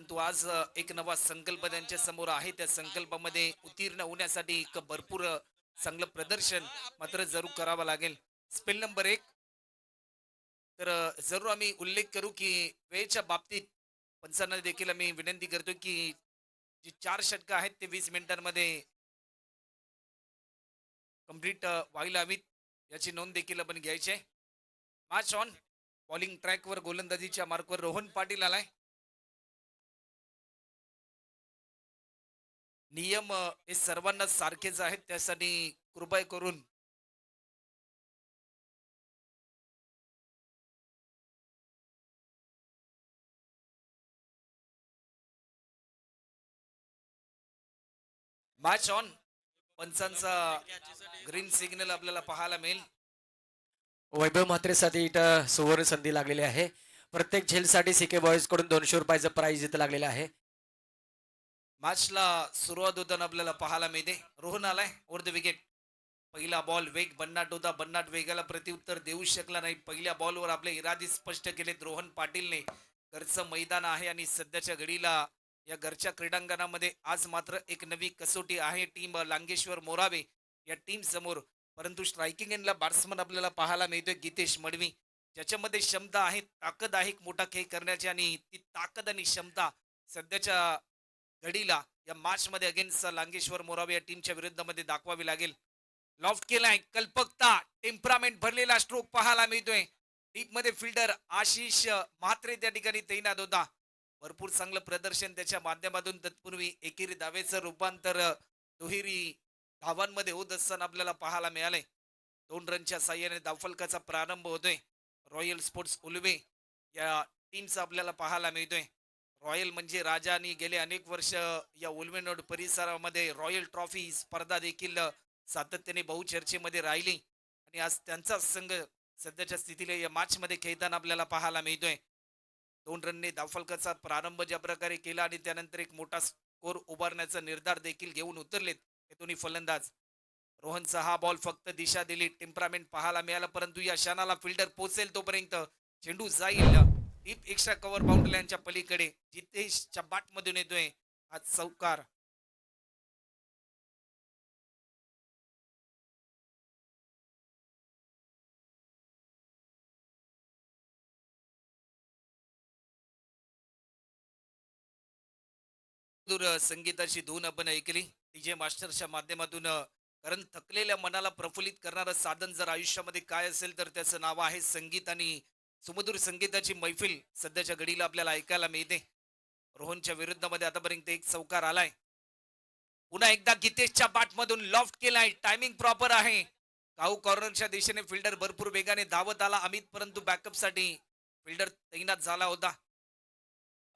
परंतु आज एक नवा संकल्प त्यांच्या समोर आहे. त्या संकल्पामध्ये उत्तीर्ण होण्यासाठी एक भरपूर चांगलं प्रदर्शन मात्र जरूर करावं लागेल. स्पेल नंबर 1 तर जरूर आम्ही उल्लेख करू की वेळेच्या बाबतीत पंचांना देखील आम्ही विनंती करतो की जी 4 षटकं आहेत ते 20 मिनिटांमध्ये कंप्लीट व्हायला हवीत याची नोंद देखील आपण घ्यायची आहे. Match on. बॉलिंग ट्रॅकवर गोलंदाजीच्या मार्कवर रोहन पाटील आलाय. नियम हे सर्वांना सारखेच आहेत, त्यासाठी कृपया करून मॅच ऑन. पंचांचा ग्रीन सिग्नल आपल्याला पाहायला मिळेल. वैभव म्हात्रेसाठी इथं सुवर्ण संधी लागलेली आहे. प्रत्येक झेलसाठी सीके बॉईज कडून ₹200 प्राइज इथं लागलेला आहे. मॅचला सुरुवात होताना आपल्याला पाहायला मिळते. रोहन आलाय ओव्हर द विकेट. पहिला बॉल वेग बन्नाट होता. बन्नाट वेगाला प्रत्युत्तर देऊ शकला नाही. पहिल्या बॉलवर आपले इरादे स्पष्ट केलेत रोहन पाटीलने. घरचं मैदान आहे आणि सध्याच्या घडीला या घरच्या क्रीडांगणामध्ये आज मात्र एक नवी कसोटी आहे टीम लांगेश्वर मोरावे या टीम समोर. परंतु स्ट्रायकिंग एंडला बॅट्समन आपल्याला पाहायला मिळतोय गीतेश मडवी, ज्याच्यामध्ये क्षमता आहे, ताकद आहे एक मोठा खेळ करण्याची, आणि ती ताकद आणि क्षमता सध्याच्या घडीला या मॅच मध्ये अगेन्स्ट लांगेश्वर मोरावे या टीमच्या विरुद्धमध्ये दाखवावी लागेल. लॉफ्ट केलाय, कल्पकता, टेम्परामेंट भरलेला स्ट्रोक पाहायला मिळतोय. डीप मध्ये फिल्डर आशिष म्हात्रे त्या ठिकाणी तैनात होता. भरपूर चांगलं प्रदर्शन त्याच्या माध्यमातून तत्पूर्वी एकेरी धावेचं रूपांतर दुहेरी धावांमध्ये होत असताना आपल्याला पाहायला मिळालंय. 2 रनच्या साह्याने धावफलकाचा प्रारंभ होतोय. रॉयल स्पोर्ट्स उलवे या टीमचा आपल्याला पाहायला मिळतोय. रॉयल म्हणजे राजा, आणि गेले अनेक वर्ष या उल्वेनोड परिसरामध्ये रॉयल ट्रॉफी स्पर्धा देखील सातत्याने बहुचर्चेमध्ये राहिली, आणि आज त्यांचा संघ सध्याच्या स्थितीला या मॅच मध्ये खेळताना आपल्याला पाहायला मिळतोय. 2 रनने धावफलकाचा प्रारंभ ज्या प्रकारे केला आणि त्यानंतर एक मोठा स्कोर उभारण्याचा निर्धार देखील घेऊन उतरलेत हे दोन्ही फलंदाज. रोहनचा हा बॉल फक्त दिशा दिली, टेम्परामेंट पाहायला मिळालं, परंतु या क्षणाला फिल्डर पोहोचेल तोपर्यंत चेंडू जाईल डीप एक्स्ट्रा कव्हर बाउंड्रीच्या पलीकडे. जितेशच्या बाट मधून येतोय आज चौकार. संगीताची धून आपण ऐकली डीजे मास्टरच्या माध्यमातून. कारण थकलेल्या मनाला प्रफुल्लित करणारं साधन जर आयुष्यामध्ये काय असेल तर त्याचं नाव आहे संगीत, आणि सुमधुर संगीताची मैफिल सध्याच्या घडीला आपल्याला ऐकायला मिळते. रोहनच्या विरुद्धमध्ये आतापर्यंत एक चौकार आलाय. पुन्हा एकदा गीतेशच्या मधून लॉफ्ट केलाय, टायमिंग प्रॉपर आहे. काऊ कॉर्नरच्या दिशेने फिल्डर भरपूर वेगाने धावत आला अमित, परंतु बॅकअप साठी फिल्डर तैनात झाला होता.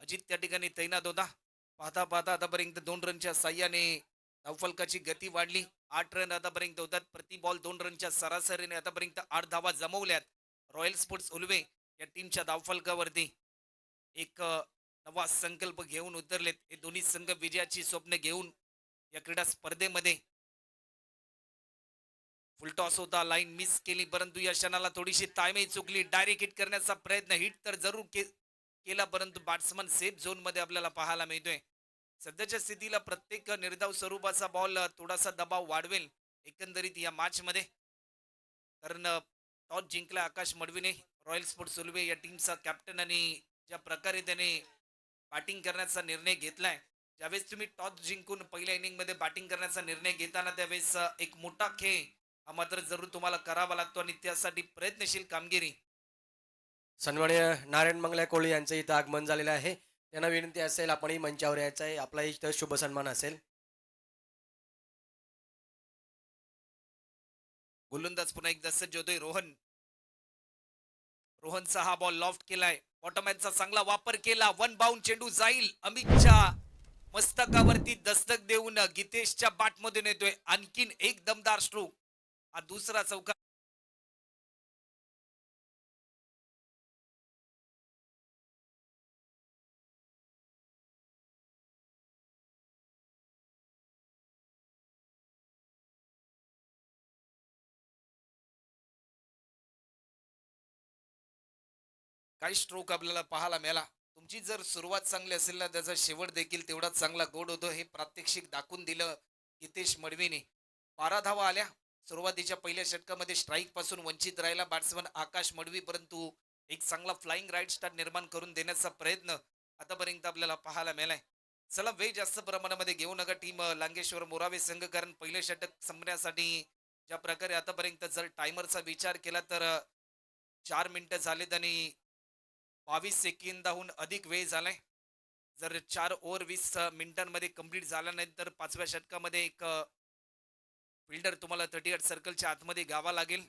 अजित त्या ठिकाणी तैनात होता. पाहता पाहता आतापर्यंत 2 रनच्या साह्याने धावफलकाची गती वाढली. 8 रन आतापर्यंत होतात. प्रति बॉल 2 रनच्या सरासरीने आतापर्यंत 8 धावा जमवल्यात रॉयल स्पोर्ट्स उल्वे या टीमच्या धावफलकावरती. एक नवा संकल्प घेऊन उतरलेत हे दोन्ही संघ. विजयाची स्वप्न घेऊन या क्रीडा स्पर्धेमध्ये. फुलटॉस होता, लाईन मिस केली, परंतु या क्षणाला थोडीशी ताळमेळ चुकली. डायरेक्ट हिट करण्याचा प्रयत्न, हिट तर जरूर केला, परंतु बॅट्समन सेफ झोन मध्ये आपल्याला पाहायला मिळतोय. सध्याच्या स्थितीला प्रत्येक निर्धाव स्वरूपाचा बॉल थोडासा दबाव वाढवेल एकंदरीत या मॅच मध्ये. कारण टॉस जिंकला आकाश मडवीने, रॉयल स्पोर्ट्स उल्वे या टीमचा कॅप्टन, आणि ज्या प्रकारे त्याने बॅटिंग करण्याचा निर्णय घेतलाय. ज्यावेळेस तुम्ही टॉस जिंकून पहिल्या इनिंग मध्ये बॅटिंग करण्याचा निर्णय घेताना त्यावेळेस एक मोठा खेळ हा मात्र जरूर तुम्हाला करावा लागतो, आणि त्यासाठी प्रयत्नशील कामगिरी. सन्माननीय नारायण मंगल्या कोळी यांचं इथं आगमन झालेलं आहे. त्यांना विनंती असेल आपणही मंचावर यायचं आहे. आपला इथं शुभ सन्मान असेल. गोलंदाज पुन्हा एकदा सज्ज होतोय रोहन. रोहनचा हा बॉल लॉफ्ट केलाय. बॉटमॅनचा चांगला वापर केला. वन बाउंड चेंडू जाईल अमितच्या मस्तकावरती दस्तक देऊन गीतेशच्या मधून येतोय आणखीन एक दमदार स्ट्रोक. हा दुसरा चौकार. काही स्ट्रोक आपल्याला पाहायला मिळाला. तुमची जर सुरुवात चांगली असेल ना, त्याचा शेवट देखील तेवढाच चांगला गोड होतो. हे प्रात्यक्षिक दाखवून दिलं हितेश मडवीने. 12 धावा आल्या. सुरुवातीच्या पहिल्या षटकामध्ये स्ट्राईक पासून वंचित राहिला बॅट्समन आकाश मडवी, परंतु एक चांगला फ्लाइंग राईट स्टार्ट निर्माण करून देण्याचा प्रयत्न आतापर्यंत आपल्याला पाहायला मिळालाय. चला वेळ जास्त प्रमाणामध्ये घेऊ नका टीम लांगेश्वर मोरावे संघ, कारण पहिलं षटक संपण्यासाठी ज्या प्रकारे आतापर्यंत जर टायमरचा विचार केला तर 4 मिनिटं झालेत आणि 22 सेकंदाहून अधिक वेळ झालाय. जर 4 ओव्हर 20 मिनिटांमध्ये कंप्लीट झाला नाही तर पाचव्या षटकामध्ये एक फिल्डर तुम्हाला 38 सर्कलच्या आतमध्ये गावा लागेल.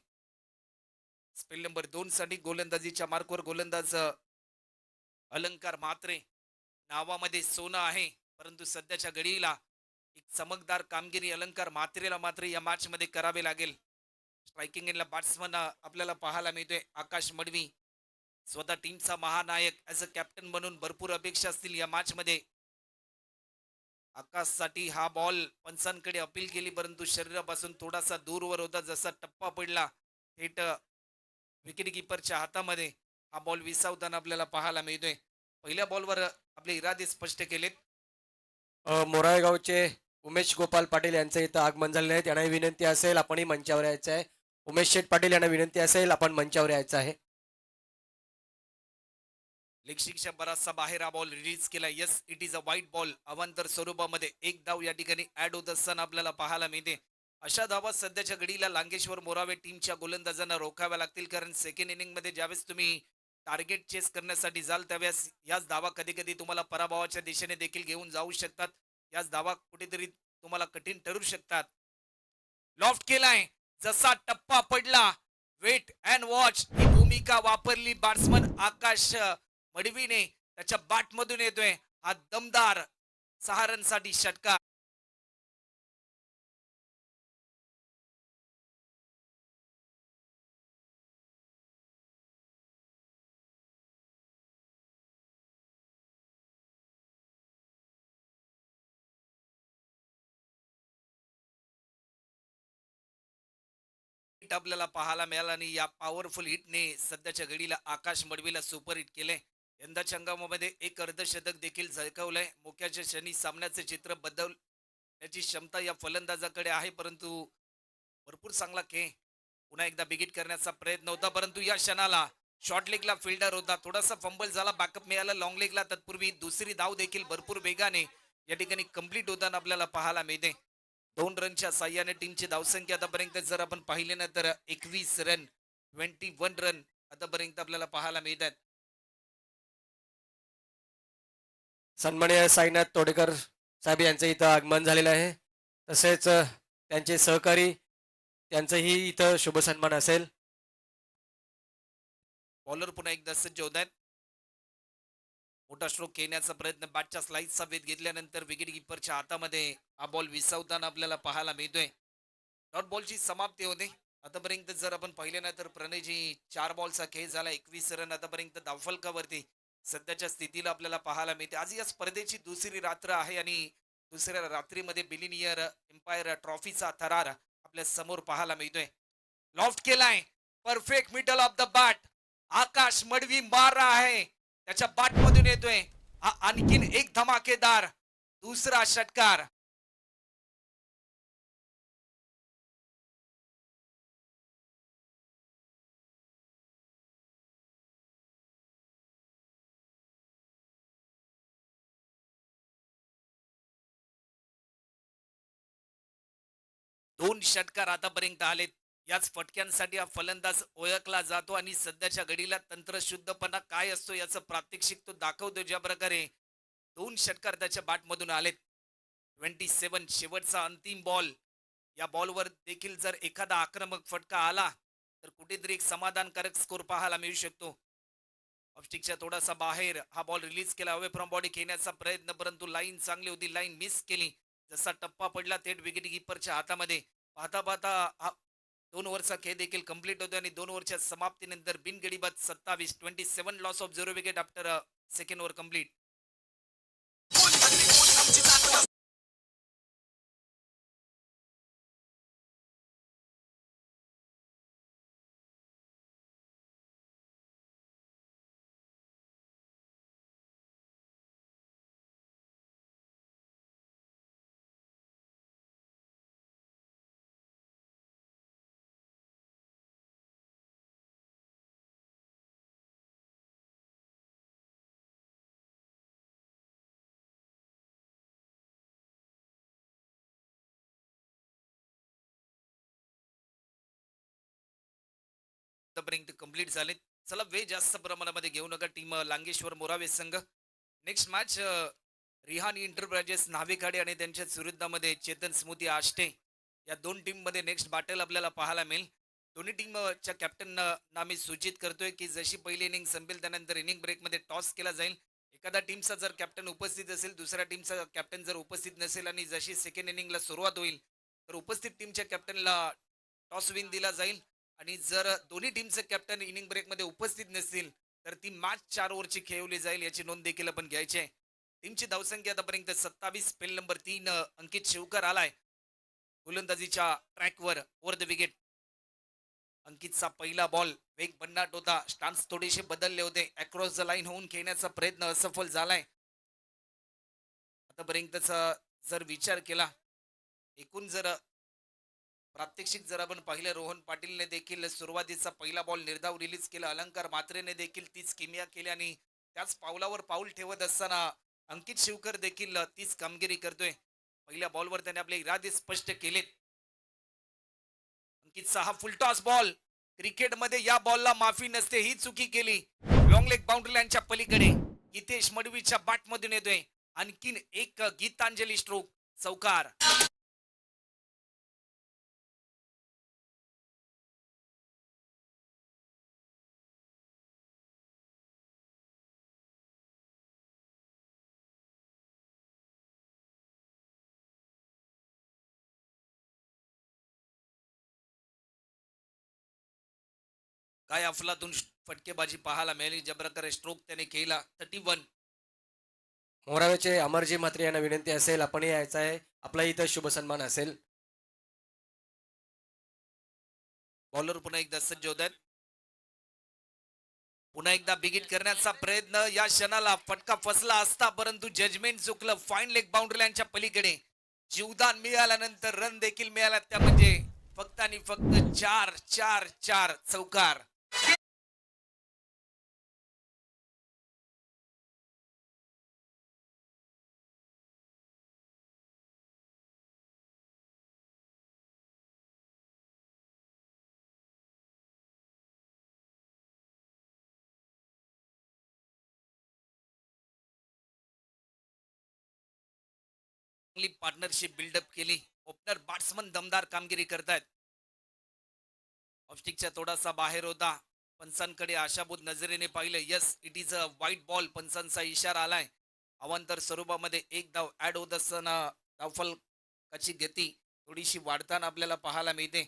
स्पेल नंबर 2 साठी गोलंदाजीच्या मार्कवर गोलंदाज अलंकार मात्रे. नावामध्ये सोनं आहे, परंतु सध्याच्या घडीला एक चमकदार कामगिरी अलंकार मात्रेला मात्र या मॅच मध्ये करावे लागेल. स्ट्रायकिंग एंडला बॅट्समन आपल्याला पाहायला मिळतोय आकाश मडवी. स्वतः टीमचा महानायक ऍज अ कॅप्टन म्हणून भरपूर अपेक्षा असतील या मॅच मध्ये. आकाशसाठी हा बॉल पंचांकडे अपील केली, परंतु शरीरापासून थोडासा दूरवर होता. जसा टप्पा पडला थेट विकेट किपरच्या हातामध्ये हा बॉल विसावताना आपल्याला पाहायला मिळतोय. पहिल्या बॉलवर आपले इरादे स्पष्ट केलेत. मोराळे गावचे उमेश गोपाल पाटील यांचं इथं आगमन झालेलं आहे. त्यांना विनंती असेल आपणही मंचावर यायचं आहे. उमेश शेठ पाटील यांना विनंती असेल आपण मंचावर यायचं आहे. लेगशिकच्या बराचसा बाहेर हा बॉल रिलीज केला. Yes, it is a white ball. अवांतर स्वरूपामध्ये एक धाव या ठिकाणी ऍड होत असताना आपल्याला पाहायला मिळते. अशा धावा सध्याच्या घडीला लांगेश्वर मोरावे टीमच्या गोलंदाजांना रोखाव्या लागतील, कारण सेकंड इनिंग मध्ये ज्यावेळेस तुम्ही टार्गेट चेस करण्यासाठी जाल त्यावेळेस याच धावा कधी कधी तुम्हाला पराभवाच्या दिशेने देखील घेऊन जाऊ शकतात. याच धावा कुठेतरी तुम्हाला कठीण ठरू शकतात. लॉफ्ट केलाय, जसा टप्पा पडला वेट अँड वॉच ही भूमिका वापरली बॅट्समन आकाश मडवीने. त्याच्या बॅट मधून येतोय हा दमदार 6 रनसाठी षटकार. आपल्याला पाहायला मिळाला आणि या पॉवरफुल हिटने सध्याच्या घडीला आकाश मडवीला सुपर हिट केले. यंदाच्या हंगामामध्ये एक अर्धशतक देखील झळकावलंय. मोक्याच्या क्षणी सामन्याचे चित्र बदलण्याची क्षमता या फलंदाजाकडे आहे, परंतु भरपूर चांगला खेळ पुन्हा एकदा बिगिट करण्याचा प्रयत्न होता, परंतु या क्षणाला शॉर्ट लेगला फिल्डर होता. थोडासा फंबल झाला, बॅकअप मिळाला लॉंग लेगला. तत्पूर्वी दुसरी धाव देखील भरपूर वेगाने या ठिकाणी कंप्लीट होताना आपल्याला पाहायला मिळते. 2 रनच्या साह्याने टीमची धावसंख्या आतापर्यंत जर आपण पाहिले ना तर 21 रन, 21 रन आतापर्यंत आपल्याला पाहायला मिळतात. सन्माननीय साईनाथ तोडेकर साहेब यांचं इथं आगमन झालेलं आहे. तसेच त्यांचे सहकारी त्यांचंही इथं शुभ सन्मान असेल. बॉलर पुन्हा एकदा सज्ज होत आहेत. मोठा स्ट्रोक घेण्याचा प्रयत्न, बॅटच्या स्लाइसचा वेध घेतल्यानंतर विकेट किपरच्या हातामध्ये हा बॉल विसावताना आपल्याला पाहायला मिळतोय. डॉट बॉलची समाप्ती होते. आतापर्यंत जर आपण पाहिले ना तर प्रणयजी 4 बॉलचा खेळ झाला. 21 रन आतापर्यंत धावफलकावरती सध्याच्या स्थितीला आपल्याला पाहायला मिळते. आज या स्पर्धेची दुसरी रात्र आहे आणि दुसऱ्या रात्रीमध्ये बिलिनियर एम्पायर ट्रॉफीचा थरार आपल्या समोर पाहायला मिळतोय. लॉफ्ट केलाय, perfect middle of the bat. Akash Madvi मार रहा आहे, त्याच्या बॅट मधून येतोय हा आणखीन एक धमाकेदार दुसरा षटकार. दोन षटकार आतापर्यंत आलेत. याच फटक्यांसाठी हा फलंदाज ओळखला जातो आणि सध्याच्या घडीला तंत्रशुद्धपणा काय असतो याचं प्रात्यक्षिक तो दाखवतो. ज्या प्रकारे 2 षटकार त्याच्या बॅटमधून आलेत. 27 शेवटचा अंतिम बॉल. या बॉलवर देखील जर एखादा आक्रमक फटका आला तर कुठेतरी एक समाधानकारक स्कोर पाहायला मिळू शकतो. ऑफस्टिकच्या थोडासा बाहेर हा बॉल रिलीज केला, अवे फ्रॉम बॉडी खेळण्याचा प्रयत्न, परंतु लाईन चांगली होती, लाईन मिस केली. जसा टप्पा पडला थेट विकेट किपरच्या हातामध्ये. पाहता पाहता हा 2 ओव्हरचा खेळ देखील कंप्लीट होतो आणि 2 ओव्हरच्या समाप्तीनंतर बिनगडीबाद 27 loss of 0 wicket after second over complete. आतापर्यंत कंप्लीट झाले. चला वेळ जास्त प्रमाणामध्ये घेऊ नका टीम लांगेश्वर मोरावे संघ. नेक्स्ट मॅच रिहानी इंटरप्राइजेस नावेखाडे आणि त्यांच्या विरुद्धामध्ये चेतन स्मृती आष्टे या दोन टीम मध्ये नेक्स्ट बॅटल आपल्याला पाहायला मिळेल. दोन्ही टीमच्या कॅप्टन मी सूचित करतोय की जशी पहिली इनिंग संपेल त्यानंतर इनिंग ब्रेकमध्ये टॉस केला जाईल. एखादा टीमचा जर कॅप्टन उपस्थित असेल, दुसऱ्या टीमचा कॅप्टन जर उपस्थित नसेल आणि जशी सेकंड इनिंगला सुरुवात होईल तर उपस्थित टीमच्या कॅप्टनला टॉस विन दिला जाईल. आणि जर दोन्ही टीमचे कॅप्टन इनिंग ब्रेकमध्ये उपस्थित नसतील तर ती मॅच 4 ओव्हरची खेळवली जाईल, याची नोंद देखील आपण घ्यायची आहे. टीमची धावसंख्या आतापर्यंत 27. पेल नंबर 3 अंकित शिवकर आलाय गोलंदाजीच्या ट्रॅकवर ओव्हर द विकेट. अंकितचा पहिला बॉल वेग भन्नाट होता, स्टान्स थोडेसे बदलले होते, अक्रॉस द लाईन होऊन खेळण्याचा प्रयत्न असफल झालाय. आतापर्यंतचा जर विचार केला, एकूण जर प्रात्यक्षिक जर आपण पाहिलं, रोहन पाटीलने देखील सुरुवातीचा पहिला बॉल निर्धाव रिलीज केला, अलंकार म्हात्रेने देखील तीच किमया केली आणि त्याच पावलावर पाऊल ठेवत असताना अंकित शिवकर देखील तीच कामगिरी करतोय. पहिल्या बॉलवर त्याने आपले इरादे स्पष्ट केलेत. अंकितचा हा फुलटॉस बॉल, क्रिकेटमध्ये या बॉलला माफी नसते, ही चुकी केली. लॉंग लेग बाउंड्री लाईनच्या पलीकडे हितेश मडवीच्या बॅटमधून येतोय आणखीन एक गीतांजली स्ट्रोक, चौकार. काय अफलातून फटकेबाजी पाहायला मिळाली, ज्या प्रकारे स्ट्रोक त्याने केला. 31. मोरावेचे अमरजी म्हात्रे यांना विनंती असेल, आपण यायचं आहे, आपला इथं शुभ सन्मान असेल. बॉलर पुन्हा एकदा सज्ज होत आहेत. पुन्हा एकदा बिगिट करण्याचा प्रयत्न, या क्षणाला फटका फसला असता परंतु जजमेंट चुकलं. फाईन लेग बाउंड्री लाईनच्या पलीकडे जीवदान मिळाल्यानंतर रन देखील मिळाला, त्या म्हणजे फक्त आणि फक्त 4 4 4, चौकार. चांगली पार्टनरशिप बिल्डअप केली. ओपनर बॅट्समन दमदार कामगिरी करतायत. ऑफस्टिकच्या थोडासा बाहेर होता, पंचांकडे आशाभूत नजरेने पाहिलं. यस, इट इज अ वाईट बॉल, पंचांचा इशारा आलाय. अवांतर स्वरूपामध्ये एक धाव ऍड होत असताना धावफलकाची गती थोडीशी वाढताना आपल्याला पाहायला मिळते.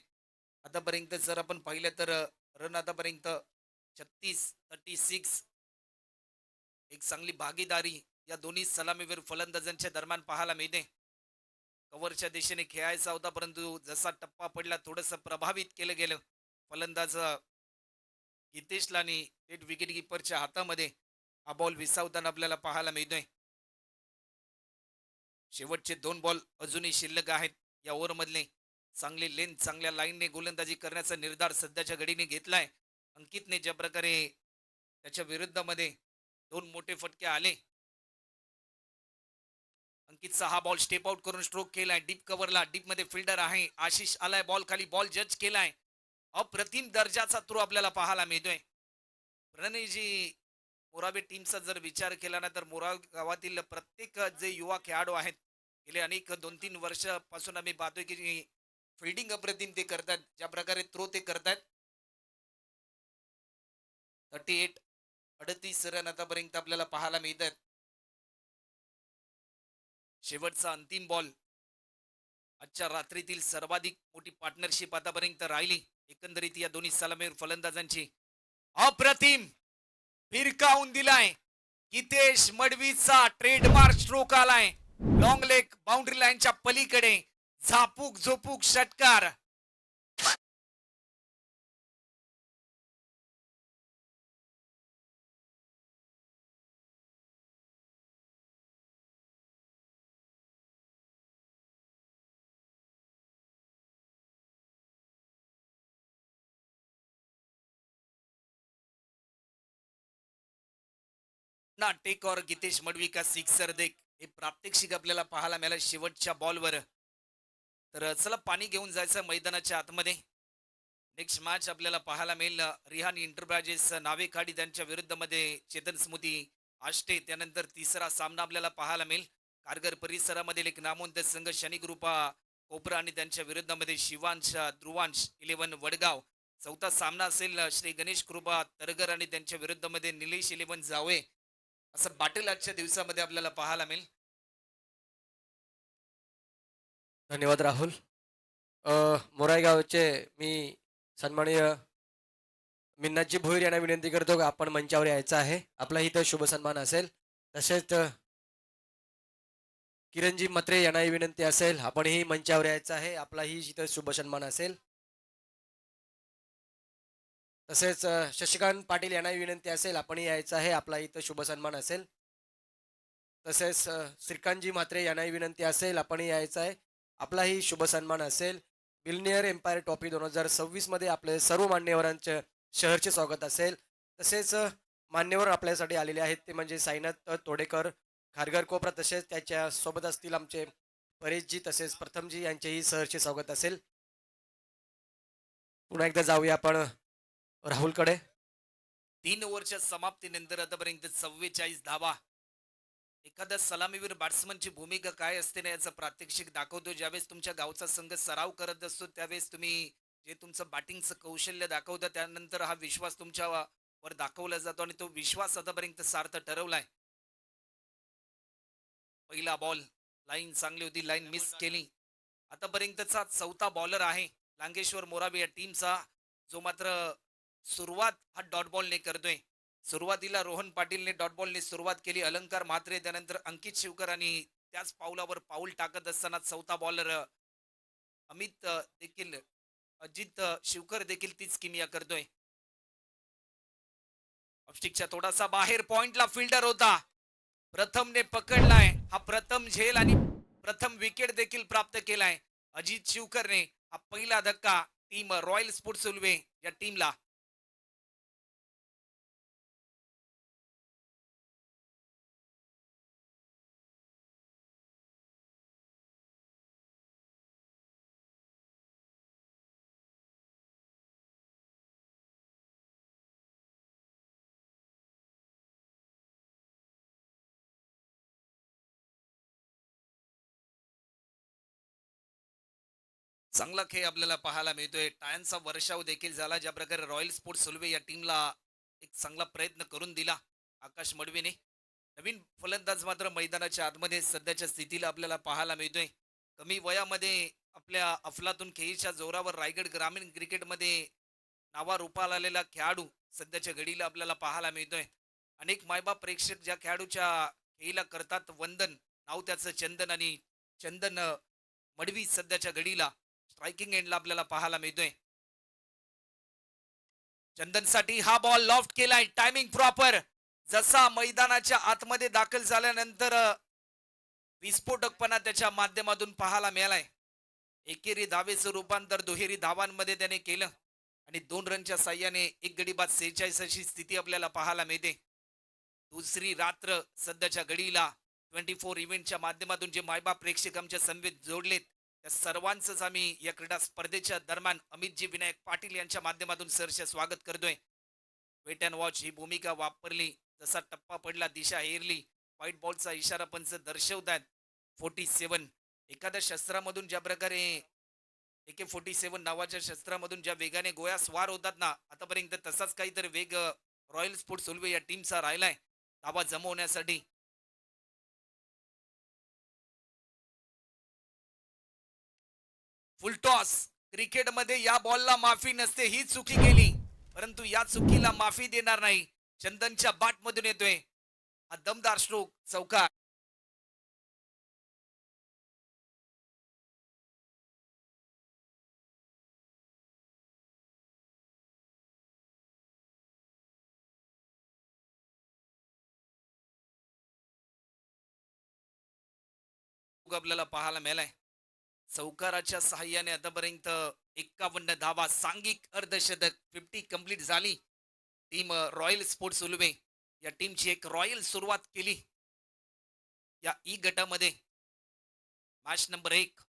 आतापर्यंत जर आपण पाहिलं तर रन आतापर्यंत 36-36, एक चांगली भागीदारी या दोन्ही सलामीवीर फलंदाजांच्या दरम्यान पाहायला मिळते. कव्हरच्या दिशेने खेळायचा होता परंतु जसा टप्पा पडला थोडस प्रभावित केलं गेलं. फलंदाज हितेशला आणि थेट विकेट किपरच्या हातामध्ये हा बॉल विसावताना आपल्याला पाहायला मिळतोय. शेवटचे 2 बॉल अजूनही शिल्लक आहेत या ओव्हर मधले. चांगली लेंथ, चांगल्या लाईनने गोलंदाजी करण्याचा निर्धार सध्याच्या घडीने घेतलाय अंकितने. ज्या प्रकारे त्याच्या विरुद्धामध्ये 2 मोठे फटके आले. अंकितचा हा बॉल स्टेप आउट करून स्ट्रोक केलाय डीप कव्हरला. डीप मध्ये फिल्डर आहे आशिष आलाय बॉल खाली, बॉल जज केलाय. अप्रतिम दर्जाचा थ्रो आपल्याला पाहायला मिळतोय. प्रणयजी, मोराबे टीमचा जर विचार केला ना तर मोराव गावातील प्रत्येक जे युवा खेळाडू आहेत गेले अनेक 2-3 वर्षापासून आम्ही पाहतोय की फिल्डिंग अप्रतिम ते करतात, ज्या प्रकारे थ्रो ते करतात. 38 रन आतापर्यंत आपल्याला पाहायला मिळतात. शेवटचा अंतिम बॉल, आजच्या रात्रीतील सर्वाधिक मोठी पार्टनरशिप आतापर्यंत राहिली एकंदरीत या दोन्ही सलामीवीर फलंदाजांची. अप्रतिम फिरकावून दिलाय. हितेश मडवीचा ट्रेडमार्क स्ट्रोक आलाय लॉंग लेग बाउंड्री लाईनच्या पलीकडे. झापूक झोपूक षटकार. ना टेक और गितेश मडवी का सिक्सर देख, हे प्रात्यक्षिक आपल्याला पाहायला मिळालं शेवटच्या बॉलवर. तर चला पाणी घेऊन जायचं मैदानाच्या आतमध्ये. नेक्स्ट मॅच आपल्याला पाहायला मिळेल रिहान इंटरप्राइजेस नावेखाडी त्यांच्या विरुद्धमध्ये चेतन स्मृती आष्टे. त्यानंतर तिसरा सामना आपल्याला पाहायला मिळेल कारगर परिसरामधील एक नामवंत संघ शनी ग्रुपा कोपरा आणि त्यांच्या विरुद्धमध्ये शिवांश ध्रुवांश 11 वडगाव. चौथा सामना असेल श्री गणेश कृपा तरगर आणि त्यांच्या विरुद्धमध्ये निलेश 11 जावे. असं बाटेल आजच्या दिवसामध्ये आपल्याला पाहायला मिळेल. धन्यवाद राहुल. मोराई गावचे मी सन्माननीय मिन्नाजी भोईर यांना विनंती करतो की आपण मंचावर यायचं आहे. आपला इथं शुभ सन्मान असेल. तसेच किरणजी म्हात्रे यांनाही विनंती असेल, आपणही मंचावर यायचं आहे. आपलाही इथं शुभ सन्मान असेल. तसेच शशिकांत पाटील यांनाही विनंती असेल, आपणही यायचं आहे. आपला इथं शुभ सन्मान असेल. तसेच श्रीकांतजी म्हात्रे यांनाही विनंती असेल, आपणही यायचं आहे. आपलाही शुभ सन्मान असेल. बिल्नियर एम्पायर ट्रॉफी 2026 मध्ये आपले सर्व मान्यवरांचे शहरचे स्वागत असेल. तसेच मान्यवर आपल्यासाठी आलेले आहेत ते म्हणजे साईनाथ तोडेकर खारघर कोपरा. तसेच त्याच्या सोबत असतील आमचे परेशजी तसेच प्रथमजी यांचेही सहर्षे स्वागत असेल. पुन्हा एकदा जाऊया आपण राहुलकडे. 3 ओव्हरच्या समाप्तीनंतर आतापर्यंत 44 धावा. एखाद्या सलामीवीर बॅट्समनची भूमिका काय असते ना याचं प्रात्यक्षिक दाखवतो. ज्यावेळेस तुमच्या गावचा संघ सराव करत असतो त्यावेळेस तुम्ही जे तुमचं बॅटिंगचं कौशल्य दाखवता त्यानंतर हा विश्वास तुमच्यावर दाखवला जातो आणि तो विश्वास आतापर्यंत सार्थ ठरवलाय. पहिला बॉल लाईन चांगली होती, लाईन मिस केली. आतापर्यंतचा चौथा बॉलर आहे लांगेश्वर मोराबे या टीमचा, जो मात्र सुरुवात हा डॉट बॉलने करतोय. सुरुवातीला रोहन पाटीलने डॉट बॉलने सुरुवात केली. अलंकार म्हात्रे त्यानंतर अंकित शिवकर आणि त्याच पावलावर पाऊल टाकत असताना चौथा बॉलर अमित देखील अजित शिवकर देखील तीच किमिया करतोय. ऑफस्टिकच्या थोडासा बाहेर पॉइंटला फिल्डर होता. प्रथमने पकडलाय. हा प्रथम झेल आणि प्रथम विकेट देखील प्राप्त केलाय अजित शिवकरने. हा पहिला धक्का टीम रॉयल स्पोर्ट्स उल्वे या टीमला. चांगला खेळ आपल्याला पाहायला मिळतोय. टाळ्यांचा वर्षाव देखील झाला. ज्या प्रकारे रॉयल स्पोर्ट्स सुलवे या टीमला एक चांगला प्रयत्न करून दिला आकाश मडवीने. नवीन फलंदाज मात्र मैदानाच्या आतमध्ये सध्याच्या स्थितीला आपल्याला पाहायला मिळतोय. कमी वयामध्ये आपल्या अफलातून खेळीच्या जोरावर रायगड ग्रामीण क्रिकेटमध्ये नावारूपाला आलेला खेळाडू सध्याच्या घडीला आपल्याला पाहायला मिळतोय. अनेक मायबाप प्रेक्षक ज्या खेळाडूच्या खेळीला करतात वंदन, नाव त्याचं चंदन आणि चंदन मडवी सध्याच्या घडीला स्ट्रायकिंग एंडला आपल्याला पाहायला मिळतोय. चंदनसाठी हा बॉल लॉफ्ट केलाय. Timing proper. जसा मैदानाच्या आतमध्ये दाखल झाल्यानंतर विस्फोटकपणा त्याच्या माध्यमातून पाहायला मिळालाय. एकेरी धावेचं रूपांतर दुहेरी धावांमध्ये त्याने केलं आणि 2 रनच्या साह्याने एक गडी बाद 46 अशी स्थिती आपल्याला पाहायला मिळते. दुसरी रात्र सध्याच्या घडीला 24 इव्हेंटच्या माध्यमातून जे मायबाप प्रेक्षक आमच्या समवेत जोडलेत त्या सर्वांचंच आम्ही या क्रीडा स्पर्धेच्या दरम्यान अमितजी विनायक पाटील यांच्या माध्यमातून सरसे स्वागत करतोय. वेट अँड वॉच ही भूमिका वापरली. जसा टप्पा पडला दिशा हेरली. व्हाईट बॉलचा इशारा पंच दर्शवतात. 47 एखाद्या शस्त्रामधून ज्या प्रकारे AK-47 नावाच्या शस्त्रामधून ज्या वेगाने गोळ्या स्वार होतात ना आतापर्यंत तसाच काहीतरी वेग रॉयल स्पोर्ट्स उल्वे या टीमचा राहिलाय धावा जमवण्यासाठी. फुलटॉस. क्रिकेटमध्ये या बॉलला माफी नसते. ही चुकी केली परंतु या चुकीला माफी देणार नाही. चंदनच्या बाट मधून येतोय हा दमदार स्ट्रोक चौकार. आपल्याला पाहायला मिळालाय. चौकाराच्या सहाय्याने आतापर्यंत 51 धावा सांघिक अर्धशतक 50 कंप्लीट झाली. टीम रॉयल स्पोर्ट्स उल्वे या टीमची एक रॉयल सुरुवात केली या ई गटामध्ये. मॅच नंबर 1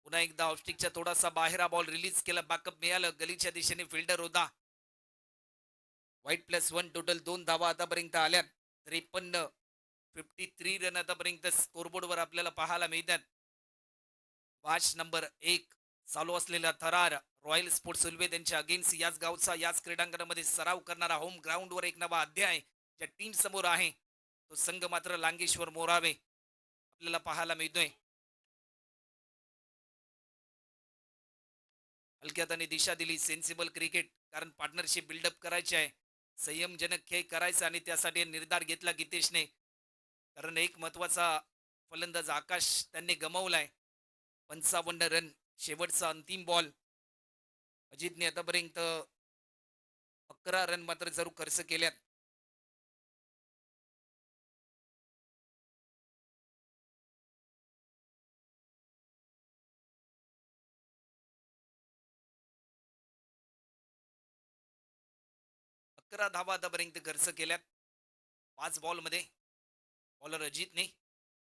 पुन्हा एकदा ऑफस्टिकच्या थोडासा बाहेर हा बॉल रिलीज केला, बॅकअप मिळालं, गलीच्या दिशेने फिल्डर होता. व्हाईट+1 टोटल 2 धावा आतापर्यंत आल्या. 53 53 रन आतापर्यंत स्कोरबोर्डवर आपल्याला पाहायला मिळतात. मॅच नंबर 1 चालू असलेला थरार रॉयल स्पोर्ट्स उल्वे त्यांच्या अगेन्स्ट याच गावचा याच क्रीडांगणामध्ये सराव करणारा होम ग्राउंडवर एक नवा अध्याय ज्या टीम समोर आहे तो संघ मात्र लांगेश्वर मोरावे आपल्याला पाहायला मिळतोय. हलक्यात आणि दिशा दिली सेन्सिबल क्रिकेट, कारण पार्टनरशिप बिल्डअप करायची आहे, संयमजनक खेळ करायचा आणि त्यासाठी निर्धार घेतला गितेशने. कारण एक महत्वाचा फलंदाज आकाश त्यांनी गमावलाय. 55 रन शेवटचा अंतिम बॉल. अजितने आतापर्यंत 11 रन मात्र जरूर खर्च केल्यात. अकरा धावा आतापर्यंत खर्च केल्यात 5 बॉलमध्ये. बॉलर अजितने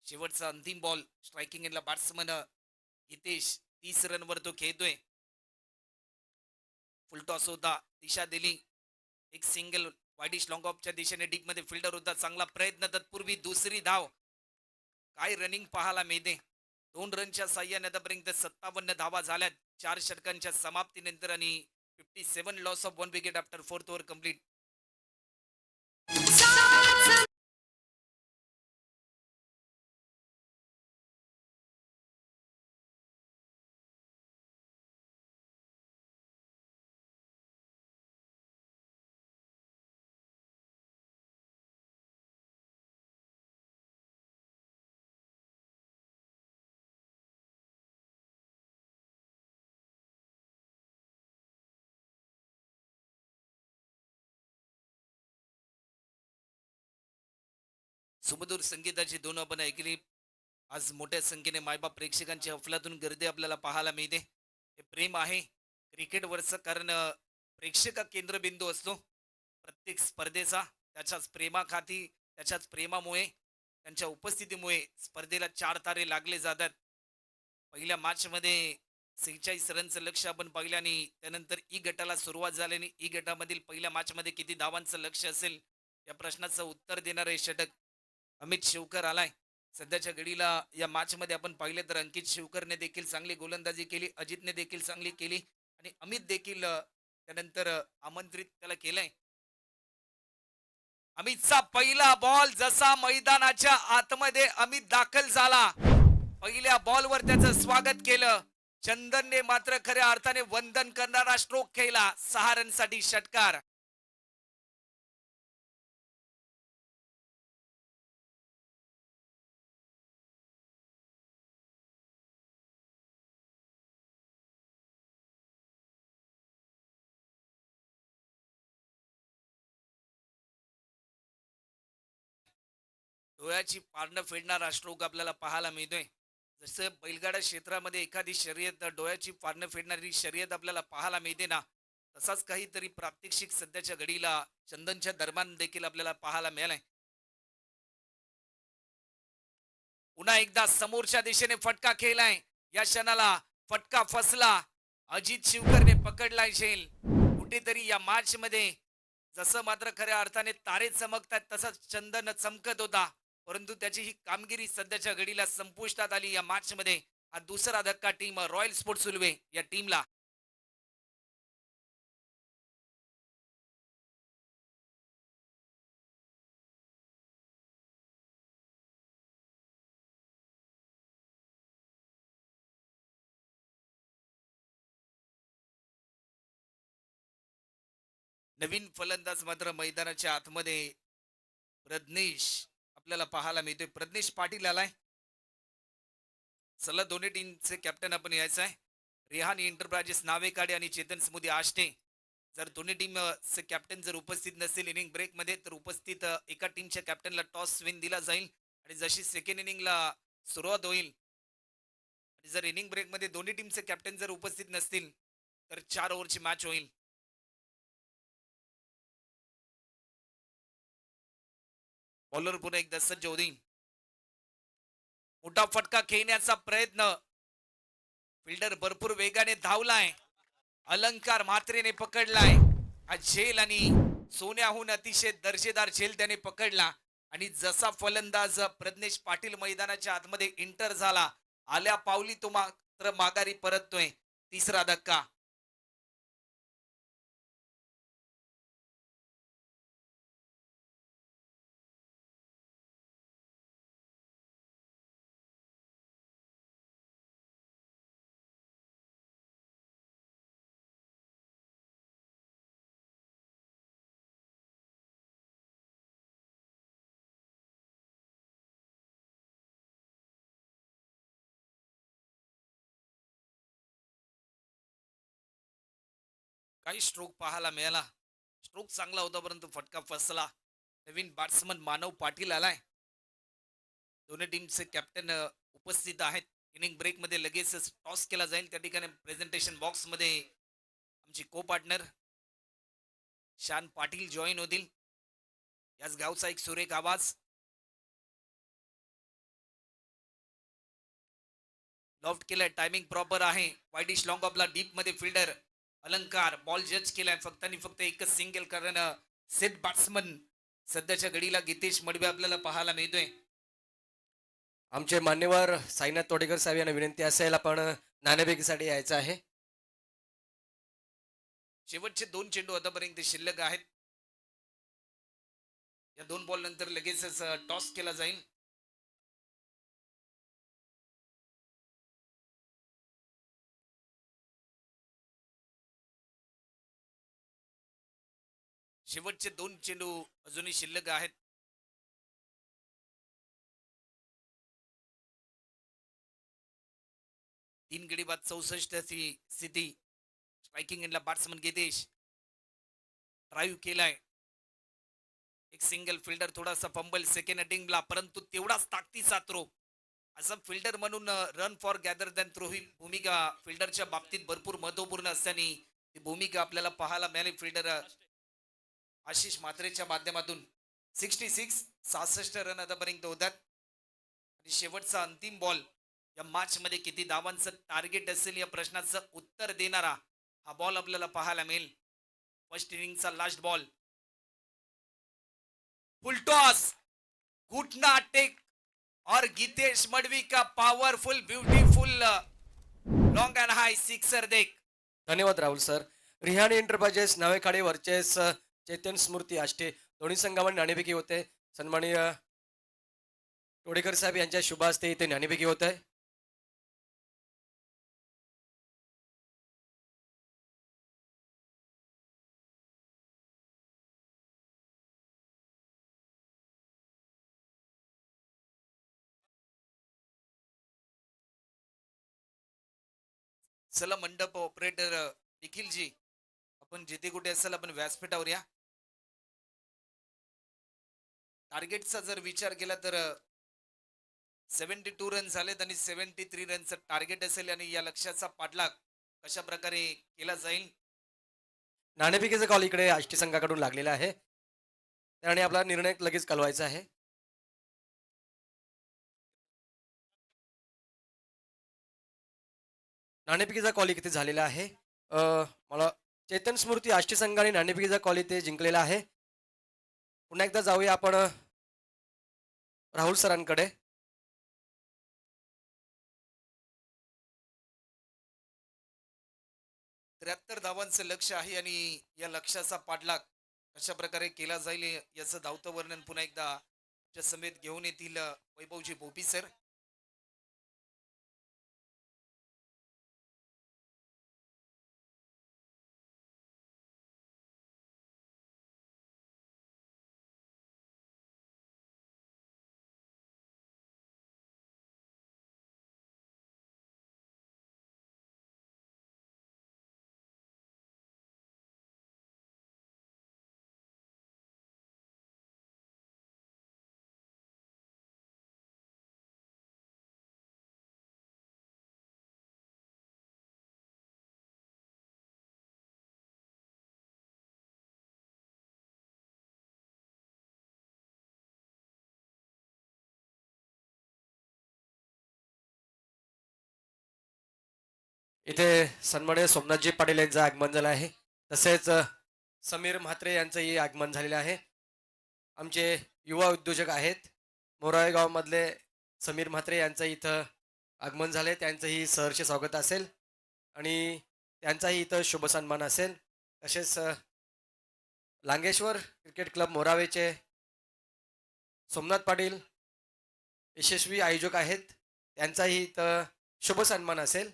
शेवटचा अंतिम बॉल स्ट्रायकिंग एंडला बॅट्समन हितेश 30 रनवर तो खेळतोय. फुलटॉस होता, दिशा दिली, एक सिंगल वाईडिश लॉंग ऑफच्या दिशेने डीप मध्ये फिल्डर होता, चांगला प्रयत्न, तत्पूर्वी दुसरी धाव. काय रनिंग पाहायला मिळते. 2 रनच्या साह्याने आतापर्यंत 57 धावा झाल्यात 4 षटकांच्या समाप्तीनंतर आणि 57 loss of 1 wicket after 4th over complete. सुमधुर संगीताची दोन आपण ऐकली. आज मोठ्या संख्येने मायबाप प्रेक्षकांची अफलातून गर्दी आपल्याला पाहायला मिळते. हे प्रेम आहे क्रिकेटवरचं, कारण प्रेक्षक हा केंद्रबिंदू असतो प्रत्येक स्पर्धेचा. त्याच्याच प्रेमाखाती, त्याच्याच प्रेमामुळे, त्यांच्या उपस्थितीमुळे स्पर्धेला 4 तारे लागले जातात. पहिल्या मॅचमध्ये 46 रनचं लक्ष आपण पाहिलं आणि त्यानंतर ई गटाला सुरुवात झाल्याने ई गटामधील पहिल्या मॅचमध्ये किती धावांचं लक्ष असेल या प्रश्नाचं उत्तर देणार आहे षटक. अमित शिवकर आलाय सध्याच्या घडीला. या मॅच मध्ये आपण पाहिले तर अंकित शिवकरने देखील चांगली गोलंदाजी केली, अजितने देखील चांगली केली आणि अमित देखील त्यानंतर आमंत्रित त्याला केलंय. अमितचा पहिला बॉल जसा मैदानाच्या आतमध्ये अमित दाखल झाला, पहिल्या बॉलवर त्याचं स्वागत केलं. चंदनने मात्र खऱ्या अर्थाने वंदन करणारा स्ट्रोक खेळला. 6 रनसाठी षटकार. डोळ्याची पारणं फेडणारा स्ट्रोक आपल्याला पाहायला मिळतोय. जसं बैलगाडा क्षेत्रामध्ये एखादी शर्यत डोळ्याची पारणं फेडणारी शर्यत आपल्याला पाहायला मिळते ना, तसाच काहीतरी प्रात्यक्षिक सध्याच्या घडीला चंदनच्या दरम्यान देखील आपल्याला पाहायला मिळालाय. पुन्हा एकदा समोरच्या दिशेने फटका खेळलाय. या क्षणाला फटका फसला. अजित शिवकरने पकडलाय झेल. कुठेतरी या मॅच मध्ये जसं मात्र खऱ्या अर्थाने तारे चमकतात तसंच चंदन चमकत होता, परंतु त्याची ही कामगिरी सध्याच्या घडीला संपुष्टात आली. या मॅच मध्ये हा दुसरा धक्का टीम रॉयल स्पोर्ट्स उल्वे या टीमला. नवीन फलंदाज मात्र मैदानाच्या आतमध्ये प्रज्ञेश आपल्याला पाहायला मिळतोय. प्रज्ञेश पाटील आलाय. चला दोन्ही टीमचे कॅप्टन आपण यायचं आहे. रेहान एंटरप्राइजेस नावेकाडे आणि चेतन स्मुदी आष्टे. जर दोन्ही टीम चे कॅप्टन जर उपस्थित नसतील इनिंग ब्रेक मध्ये, तर उपस्थित एका टीमच्या कॅप्टनला टॉस विन दिला जाईल आणि जशी सेकंड इनिंगला सुरुवात होईल आणि जर इनिंग ब्रेक मध्ये दोन्ही टीमचे कॅप्टन जर उपस्थित नसतील तर 4 ओव्हरची मॅच होईल. बॉलर पुन्हा एकदा सज्ज होईल. मोठा फटका खेळण्याचा प्रयत्न. फिल्डर भरपूर वेगाने धावलाय. अलंकार म्हात्रेने पकडलाय. हा झेल आणि सोन्याहून अतिशय दर्जेदार झेल त्याने पकडला. आणि जसा फलंदाज प्रज्ञेश पाटील मैदानाच्या आतमध्ये इंटर झाला, आल्या पावली तो मात्र माघारी परततोय. तिसरा धक्का. काही स्ट्रोक पाहायला मिळाला. स्ट्रोक चांगला होता परंतु फटका फसला. नवीन बॅट्समन मानव पाटील आलाय. दोन्ही टीमचे कॅप्टन उपस्थित आहेत. इनिंग ब्रेक मध्ये लगेचच टॉस केला जाईल. त्या ठिकाणी प्रेझेंटेशन बॉक्स मध्ये आमची को पार्टनर शान पाटील जॉईन होतील. याच गावचा एक सुरेख आवाज. लॉफ्ट केलाय, टायमिंग प्रॉपर आहे. वाईडिश लॉंग ऑफला डीप मध्ये फिल्डर अलंकार बॉल जज केलाय. फक्त आणि फक्त एकच सिंगल, कारण सेट बॅट्समन सध्याच्या घडीला गितेश मडबे आपल्याला पाहायला मिळतोय. आमचे मान्यवर साईनाथ तोडेकर साहेब यांना विनंती असेल आपण नाणेफेकीसाठी यायचं आहे. शेवटचे 2 चेंडू आतापर्यंत शिल्लक आहेत. या 2 बॉल नंतर लगेचच टॉस केला जाईल. शेवटचे 2 चेंडू अजूनही शिल्लक आहेत. तीन गडी बाद 64 ची स्थिती. स्ट्रायकिंग एंडला बॅट्समन गितेश ड्राईव्ह केलाय. एक सिंगल, फिल्डर थोडासा फंबल सेकंड अटिंगला, परंतु तेवढाच ताकदीचा थ्रो. असं फिल्डर म्हणून run for gather than throw ही भूमिका फिल्डरच्या बाबतीत भरपूर महत्वपूर्ण असल्याने ही भूमिका आपल्याला पाहायला मिळाली फिल्डर आशिष म्हात्रेच्या माध्यमातून. 66 रन आतापर्यंत होतात. आणि शेवटचा अंतिम बॉल. या मॅच मध्ये किती धावांचं टार्गेट असेल या प्रश्नाचं उत्तर देणारा हा बॉल आपल्याला पाहायला मिळेल. फर्स्ट इनिंगचा लास्ट बॉल. Full toss. घुटना टेक और गीतेश मडवी का powerful beautiful long and high sixer देख. धन्यवाद राहुल सर. रिहाणी एंटरप्राइजेस नावेखाडे वर्चेस चैतन्य स्मृती आष्टे दोन्ही संघामध्ये नाणेफेकी होते. सन्माननीय तोडेकर साहेब यांच्या शुभ हस्ते इथे नाणेफेकी होत आहे. चला मंडप ऑपरेटर निखिल जी, आपण जिथे कुठे असेल आपण व्यासपीठावर या. टार्गेटचा जर विचार केला तर 72 रन झालेत आणि 73 रनचं टार्गेट असेल. आणि या लक्ष्याचा पाठलाग कशा प्रकारे केला जाईल. नाणेफेकीचा कॉल इकडे आष्टी संघाकडून लागलेला आहे आणि आपला निर्णय लगेच कळवायचा आहे. नाणेफेकीचा कॉल इथे झालेला आहे. मला चैतन्य स्मृती आष्टी संघाने नाणेफेकीचा कॉल इथे जिंकलेला आहे. पुन्हा एकदा जाऊया आपण राहुल सरांकडे. 73 धावांचं लक्ष आहे आणि या लक्ष्याचा पाठलाग कशा प्रकारे केला जाईल याचं धावतं वर्णन पुन्हा एकदा समेत घेऊन येतील वैभवजी भोपी सर. इथे सन्माननीय सोमनाथजी पाटील यांचं आगमन झालं आहे. तसेच समीर म्हात्रे यांचंही आगमन झालेलं आहे. आमचे युवा उद्योजक आहेत मोराळे गावामधले समीर म्हात्रे यांचं इथं आगमन झाले. त्यांचंही सहर्ष स्वागत असेल आणि त्यांचाही इथं शुभ सन्मान असेल. तसेच लांगेश्वर क्रिकेट क्लब मोरावेचे सोमनाथ पाटील यशस्वी आयोजक आहेत. त्यांचाही इथं शुभ सन्मान असेल.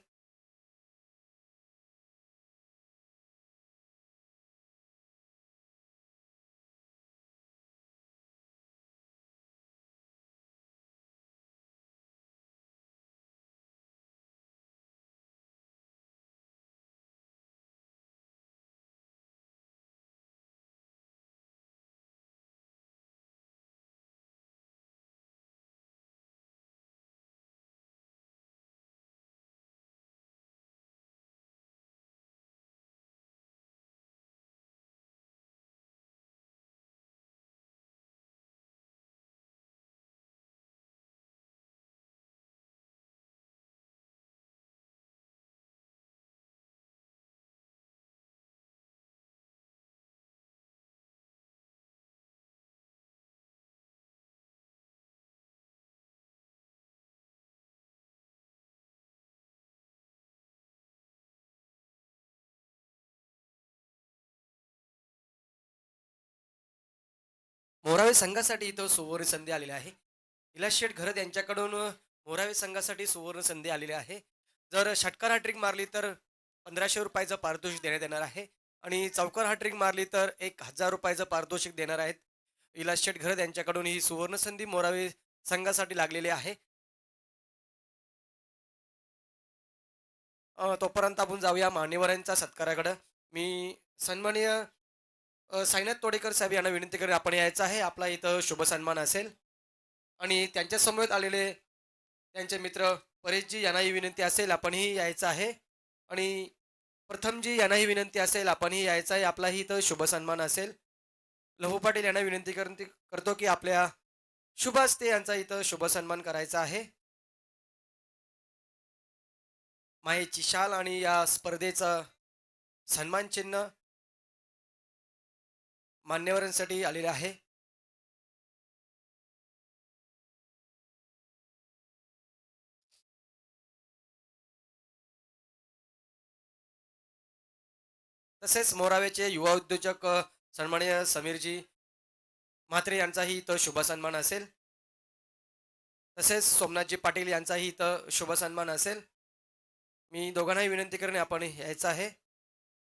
मोरावे संघासाठी इथं सुवर्ण संधी आलेली आहे. इलाज शेठ घरत यांच्याकडून मोरावे संघासाठी सुवर्ण संधी आलेली आहे. जर षटकार हॅट्रिक मारली तर 1500 रुपयाचं पारितोषिक देण्यात येणार आहे आणि चौकार हॅट्रिक मारली तर 1000 रुपयाचं पारितोषिक देणार आहेत. इलाज शेठ घरत यांच्याकडून ही सुवर्ण संधी मोरावे संघासाठी लागलेली आहे. तोपर्यंत आपण जाऊया मान्यवरांच्या सत्काराकडं. मी सन्माननीय साईनाथ तोडेकर साहेब यांना विनंती करेन आपण यायचं आहे. आपला इथं शुभ सन्मान असेल आणि त्यांच्या समवेत आलेले त्यांचे मित्र परेशजी यांनाही विनंती असेल आपणही यायचं आहे आणि प्रथमजी यांनाही विनंती असेल आपणही यायचं आहे. आपलाही इथं शुभ सन्मान असेल. लहू पाटील यांना करतो की आपल्या शुभ हस्ते यांचा इथं शुभ सन्मान करायचा आहे. मायेची शाल आणि या स्पर्धेचं सन्मान चिन्ह मान्यवरांसाठी आलेले आहे. तसेच मोरावेचे युवा उद्योजक सन्माननीय समीरजी म्हात्रे यांचाही इथं शुभ सन्मान असेल. तसेच सोमनाथजी पाटील यांचाही इथं शुभ सन्मान असेल. मी दोघांनाही विनंती करेन आपण यायचं आहे.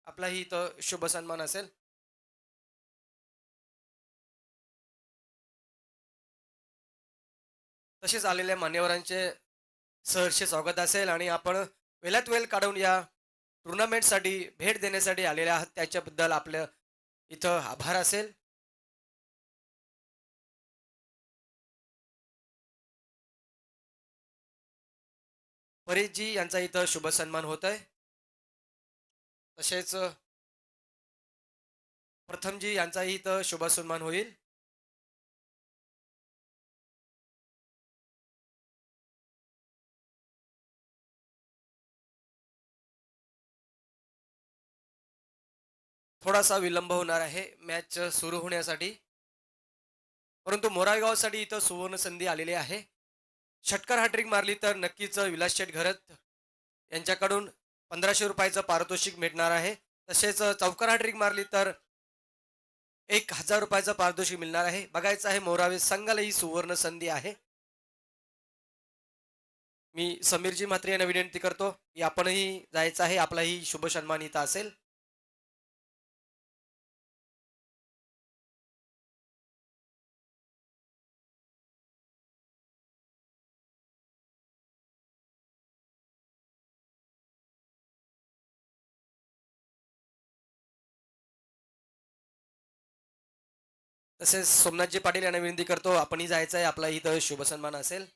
आपलाही इथं शुभ सन्मान असेल. तसेच आलेल्या मान्यवरांचे सहर्ष स्वागत असेल आणि आपण वेळात वेळ काढून या टुर्नामेंटसाठी भेट देण्यासाठी आलेले आहात त्याच्याबद्दल आपलं इथं आभार असेल. परेशजी यांचा इथं शुभ सन्मान होत आहे. तसेच प्रथमजी यांचाही इथं शुभ सन्मान होईल. थोडासा विलंब होणार आहे मॅच सुरू होण्यासाठी, परंतु मोराळगावसाठी इथं सुवर्ण संधी आलेली आहे. षटकार हॅट्रिक मारली तर नक्कीच विलास शेठ घरत यांच्याकडून 1500 रुपयाचं पारितोषिक मिळणार आहे. तसेच चौकार हॅट्रिक मारली तर 1000 रुपयाचं पारितोषिक मिळणार आहे. बघायचं आहे मोरावे संघाला ही सुवर्ण संधी आहे. मी समीरजी म्हात्रे यांना विनंती करतो की आपणही जायचं आहे. आपलाही शुभ सन्मान इथं असेल. तसेच सोमनाथजी पाटील यांना विनंती करतो आपणही जायचं आहे. आपला इथं शुभ सन्मान असेल.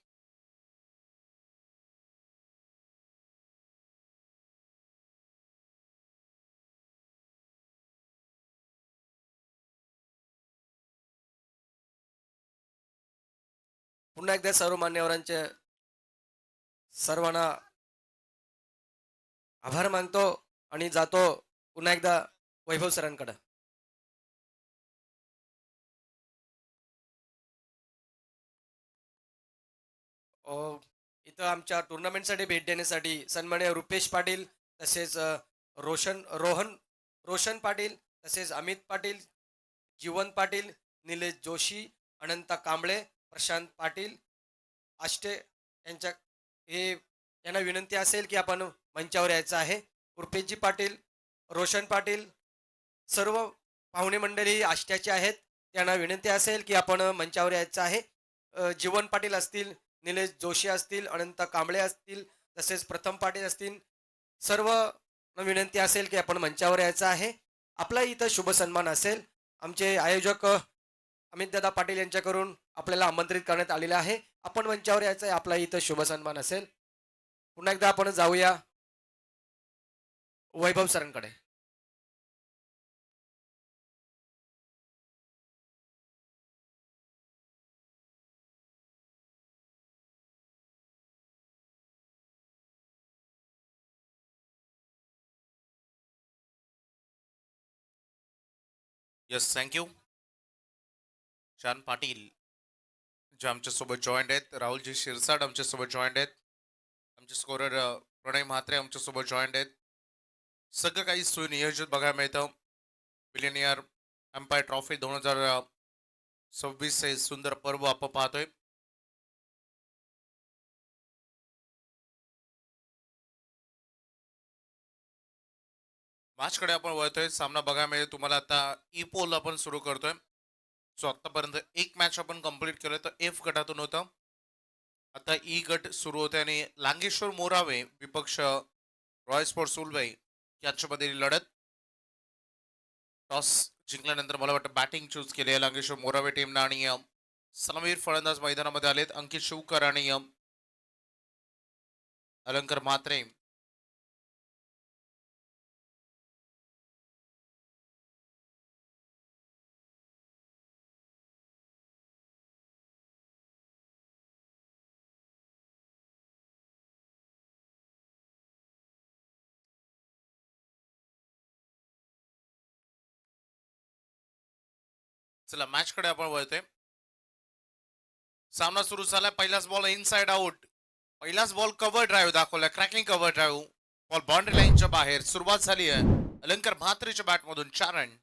पुन्हा एकदा सर्व मान्यवरांचे सर्वांना आभार मानतो आणि जातो पुन्हा एकदा वैभव सरांकडे. अ, इथं आमच्या टुर्नामेंटसाठी भेट देण्यासाठी सन्माननीय रुपेश पाटील, तसेच रोहन रोशन पाटील, तसेच अमित पाटील, जीवन पाटील, निलेश जोशी, अनंता कांबळे, प्रशांत पाटील, आष्टे यांच्या हे यांना विनंती असेल की आपण मंचावर यायचं आहे. रुपेशजी पाटील, रोशन पाटील, सर्व पाहुणे मंडळी आष्ट्याचे आहेत. त्यांना विनंती असेल की आपण मंचावर यायचं आहे. जीवन पाटील असतील, निलेश जोशी असतील, अनंत कांबळे असतील, तसेच प्रथम पाटील असतील, सर्व विनंती असेल की आपण मंचावर यायचं आहे. आपला इथं शुभ सन्मान असेल. आमचे आयोजक अमितदादा पाटील यांच्याकडून आपल्याला आमंत्रित करण्यात आलेलं आहे. आपण मंचावर यायचं आहे. आपला इथं शुभ सन्मान असेल. पुन्हा एकदा आपण जाऊया वैभव सरांकडे. Yes, thank you. शान पाटील जे आमच्यासोबत जॉईंट आहेत, राहुलजी शिरसाट आमच्यासोबत जॉईंट आहेत, आमचे स्कोरर प्रणय म्हात्रे आमच्यासोबत जॉईंट आहेत. सगळं काही सुनियोजित बघायला मिळतं. बिलियनियर एम्पायर ट्रॉफी 2026 हे सुंदर पर्व आपण पाहतोय. मॅचकडे आपण वळतोय. सामना बघायला मिळेल तुम्हाला आता. ई पोल आपण सुरू करतोय. सो आतापर्यंत एक मॅच आपण कंप्लीट केलं तर एफ गटातून होतं. आता ई गट सुरू होते आणि लांगेश्वर मोरावे विपक्ष रॉयल स्पोर्ट्स उलवाई यांच्यामध्ये लढत. टॉस जिंकल्यानंतर मला वाटतं बॅटिंग चूज केली आहे लांगेश्वर मोरावे टीमनं आणि सलामीर फलंदाज मैदानामध्ये आलेत. अंकित शिवकर आणि अलंकार म्हात्रे. चला मॅचकडे आपण वळतोय. सामना सुरू झालाय. पहिलाच बॉल इनसाइड आउट. पहिलाच बॉल कव्हर ड्राईव्ह दाखवला. Cracking cover drive. Ball boundary लाईनच्या बाहेर. सुरुवात झाली आहे अलंकार म्हात्रेच्या बॅटमधून 4 रन.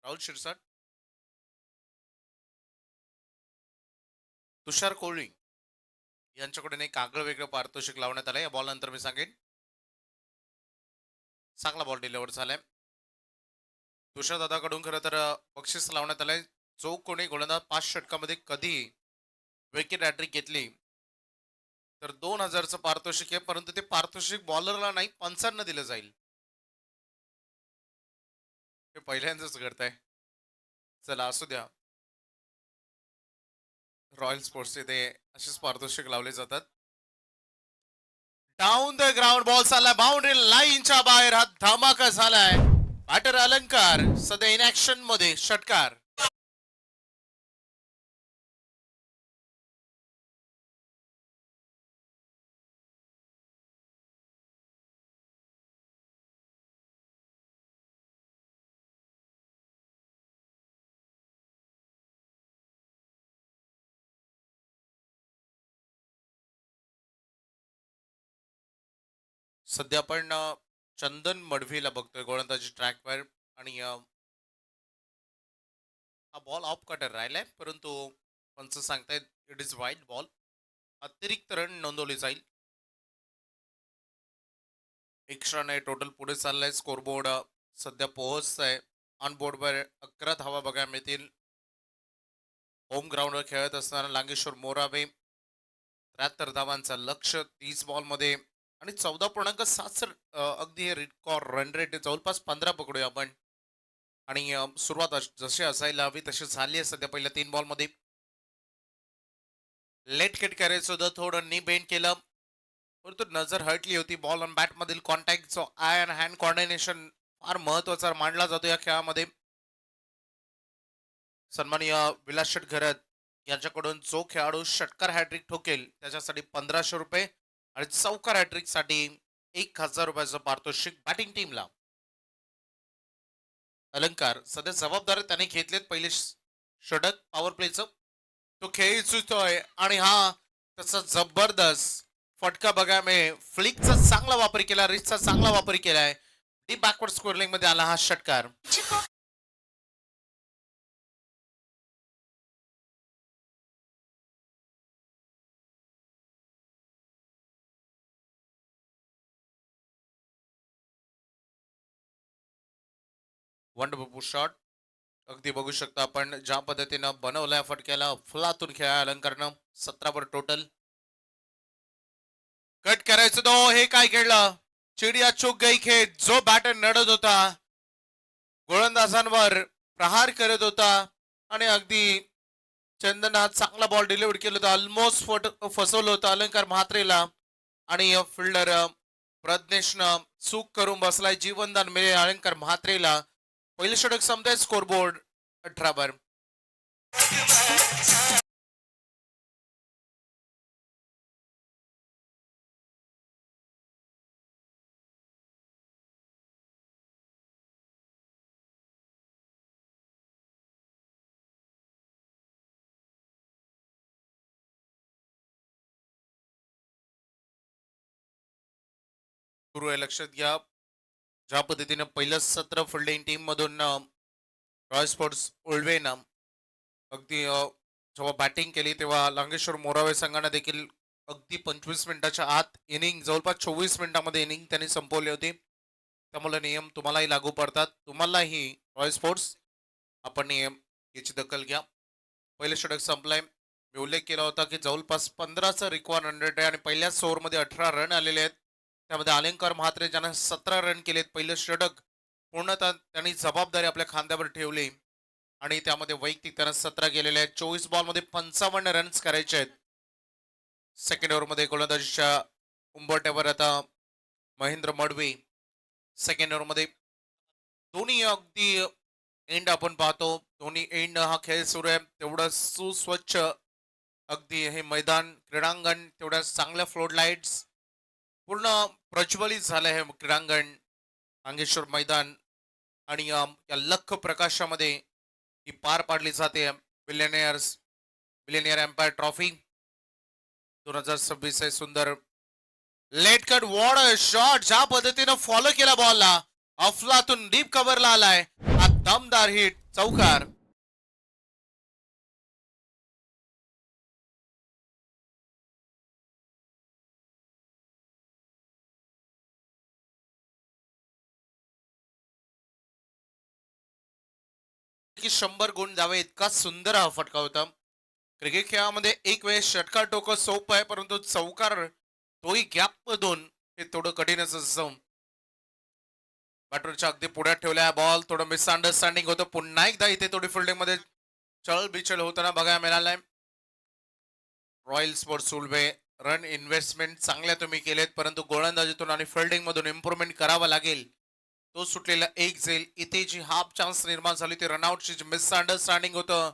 राहुल शिरसाट, तुषार कोहली यांच्याकडून एक आगळं वेगळं पारितोषिक लावण्यात आलंय. या बॉल नंतर मी सांगेन. चांगला बॉल डिलिव्हर झालाय. तुषार दादाकडून खरं तर बक्षीस लावण्यात आलंय. जो कोणी गोलंदाज 5 षटकामध्ये कधी विकेट हॅट्रिक घेतली तर 2000चं पारितोषिक आहे. परंतु ते पारितोषिक बॉलरला नाही, पंचांना दिलं जाईल. हे पहिल्यांदाच घडत आहे. चला असू द्या. रॉयल स्पोर्ट्सचे ते असेच पारितोषिक लावले जातात. डाऊन द ग्राउंड बॉल चाललाय बाउंड्री लाईनच्या बाहेर. हा धमाका झालाय. बॅटर अलंकार सध्या इन ऍक्शन मध्ये. षटकार. सध्या आपण चंदन मडवीला बघतोय गोलंदाजी ट्रॅकवर आणि हा बॉल ऑफ कटर राहिलाय, परंतु पंच सांगतायत इट इज वाईड बॉल. अतिरिक्त रन नोंदवली जाईल. एक्स्ट्रा नाही टोटल पुढे चाललाय. स्कोरबोर्ड सध्या पोहोचत ऑन बोर्डवर 11 धावा बघायला मिळतील. होम ग्राउंडवर खेळत असताना लांगेश्वर मोरावे 73 धावांचा लक्ष्य 30 बॉलमध्ये आणि 14.7 अगदी हे रन रेट जवळपास 15 पकडूया आपण. आणि सुरुवात जशी असायला हवी तशी झाली आहे सध्या पहिल्या 3 बॉलमध्ये. लेट किट करायचं होतं, थोडं नी बेंड केलं, परंतु नजर हटली होती. बॉल ऑन बॅट मधील कॉन्टॅक्ट जो आय अँड हँड कॉर्डिनेशन फार महत्वाचा मानला जातो या खेळामध्ये. सन्माननीय विलास शेठ घरत यांच्याकडून जो खेळाडू षटकार हॅट्रिक ठोकेल त्याच्यासाठी 1500 रुपये आणि चौकार हॅट्रिक साठी 1000 रुपयाचं पारितोषिक बॅटिंग टीमला. अलंकार सध्या जबाबदारी त्याने घेतलेत. पहिले षटक पॉवर प्लेचं तो खेळ इच्छितोय आणि हा त्याचा जबरदस्त फटका बघा मी फ्लिकचा चांगला वापर केला, रिचचा चांगला वापर केलाय. डीप बॅकवर्ड स्कोरलिंग मध्ये आला हा षटकार. Wonderful shot. अगदी बघू शकता आपण ज्या पद्धतीनं बनवलाय फटक्याला. फुलातून खेळा अलंकारनं. 17 वर टोटल. कट करायचं तो हे काय खेळलं. चिडिया चूक गई खेळ. जो बॅटर नडत होता गोलंदाजांवर प्रहार करत होता आणि अगदी चंदन चांगला बॉल डिलिव्हर केला होता. ऑलमोस्ट फसवलं होतं अलंकार म्हात्रेला आणि फिल्डर प्रज्ञेशनं चूक करून बसलाय. जीवनदान मिळेल अलंकार म्हात्रेला. पहिले षटक संपतंय. स्कोरबोर्ड 18 वर. सुरू आहे लक्षात घ्या. ज्या पद्धतीनं पहिलं सत्र फिल्डिंग टीम मधून रॉयल स्पोर्ट्स ओल्डवेनं अगदी जेव्हा बॅटिंग केली तेव्हा लांगेश्वर मोरावे संघाने देखील अगदी 25 मिनिटाच्या आत इनिंग जवळपास 24 मिनिटांमध्ये इनिंग त्यांनी संपवली होती. त्यामुळे नियम तुम्हालाही लागू पडतात. तुम्हालाही रॉयल स्पोर्ट्स आपण नियम याची दखल घ्या. पहिले षटक संपलाय. मी उल्लेख केला होता की जवळपास 15चा रिक्वायर्ड 100 आहे आणि पहिल्याच ओव्हरमध्ये 18 रन आलेले आहेत. त्यामध्ये अलंकार म्हात्रे ज्यानं 17 रन केलेत. पहिलं षटक पूर्णतः त्यांनी जबाबदारी आपल्या खांद्यावर ठेवली आणि त्यामध्ये वैयक्तिक त्यानं 17 केलेले आहेत. 24 बॉलमध्ये 55 रन्स करायचे आहेत. सेकंड ओव्हरमध्ये गोलंदाजीच्या उंबरट्यावर आता महेंद्र मडवी. सेकंड ओव्हरमध्ये दोन्ही अगदी एंड आपण पाहतो. दोन्ही एंड हा खेळ सुरू आहे. तेवढं सुस्वच्छ अगदी हे मैदान क्रीडांगण, तेवढ्या चांगल्या फ्लोर लाईट्स पूर्ण प्रज्वलित झालं आहे क्रीडांगण नागेश्वर मैदान आणि या लख प्रकाशामध्ये ही पार पाडली जाते बिलियनियर एम्पायर ट्रॉफी 2026 आहे. सुंदर लेट कट वॉड शॉट. ज्या पद्धतीनं फॉलो केला बॉलला अफलातून डीप कव्हरला आलाय. हा दमदार हिट चौकार. की 100 गुण द्यावे इतका सुंदर हा फटका होता. क्रिकेट खेळामध्ये एक वेळेस षटकार टोकं सोपं आहे, परंतु चौकार तोही गॅप मधून हे थोडं कठीणच असतं. बॅटरच्या अगदी पुढ्यात ठेवल्या बॉल. थोडं मिसअंडरस्टँडिंग होतं. पुन्हा एकदा इथे थोडी फिल्डिंग मध्ये चळ बिचळ होताना बघायला मिळालाय. Royal sports Ulwe run investment चांगल्या तुम्ही केलेत, परंतु गोलंदाजीतून आणि फिल्डिंग मधून इम्प्रुव्हमेंट करावा लागेल. तो सुटलेला एक जाईल. इथे जी हाफ चान्स निर्माण झाली ती रनआउटची मिसअंडरस्टँडिंग होतं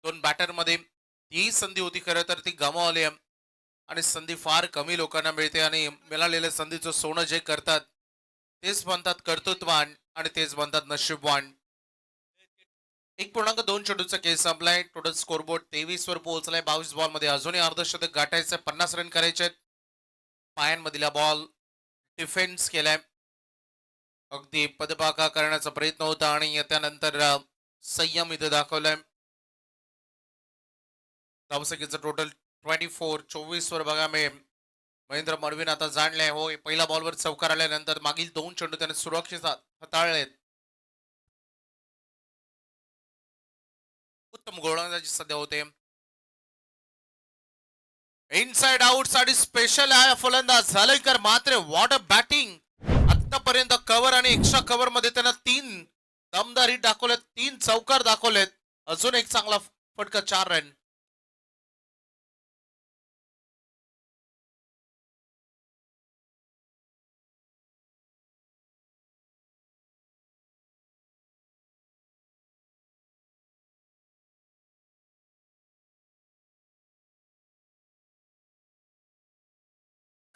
दोन बॅटर मध्ये. ही संधी होती खरं तर ती गमावली आणि संधी फार कमी लोकांना मिळते आणि मिळालेल्या संधीचं सोनं जे करतात तेच म्हणतात कर्तृत्वान आणि तेच म्हणतात नशीबवान. 1.2 चेंडूचा खेळ संपलाय. टोटल स्कोरबोर्ड 23 वर पोहोचलाय. 22 बॉल मध्ये अजूनही अर्धशतक गाठायचं. 50 रन करायचे आहेत. पायांमधला बॉल डिफेन्स केलाय. अगदी पदपाका करण्याचा प्रयत्न होता आणि त्यानंतर संयम इथे दाखवलाय. धावसंख्येचं टोटल 24 वर बघा मी महेंद्र मडवीन आता जाणलाय. हो, पहिल्या बॉलवर चौकार आल्यानंतर मागील 2 चेंडू त्याने सुरक्षित हाताळलेत. उत्तम गोलंदाजी सध्या होते. इनसाइड आउट साठी स्पेशल आहे फलंदाज झालेकर मात्र वॉट अ बॅटिंग. आतापर्यंत कव्हर आणि एक्स्ट्रा कव्हर मध्ये त्यांना 3 दमदार हिट दाखवलेत, 3 चौकार दाखवलेत. अजून एक चांगला फटका 4 रन.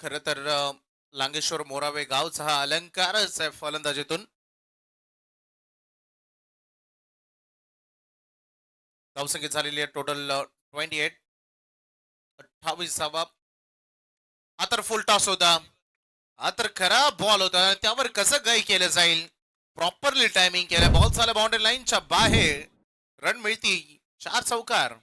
खरं तर लांगेश्वर मोरावे गावचा हा अलंकारच आहे फलंदाजीतून. धावसंख्या झालेली आहे टोटल 28. 28. हा तर फुल टॉस होता. हा तर खराब बॉल होता. त्यावर कसं गाई केलं जाईल. प्रॉपरली टायमिंग केलं. बॉल झाला बाउंड्री लाईनच्या बाहेर. रन मिळती 4 चौकार.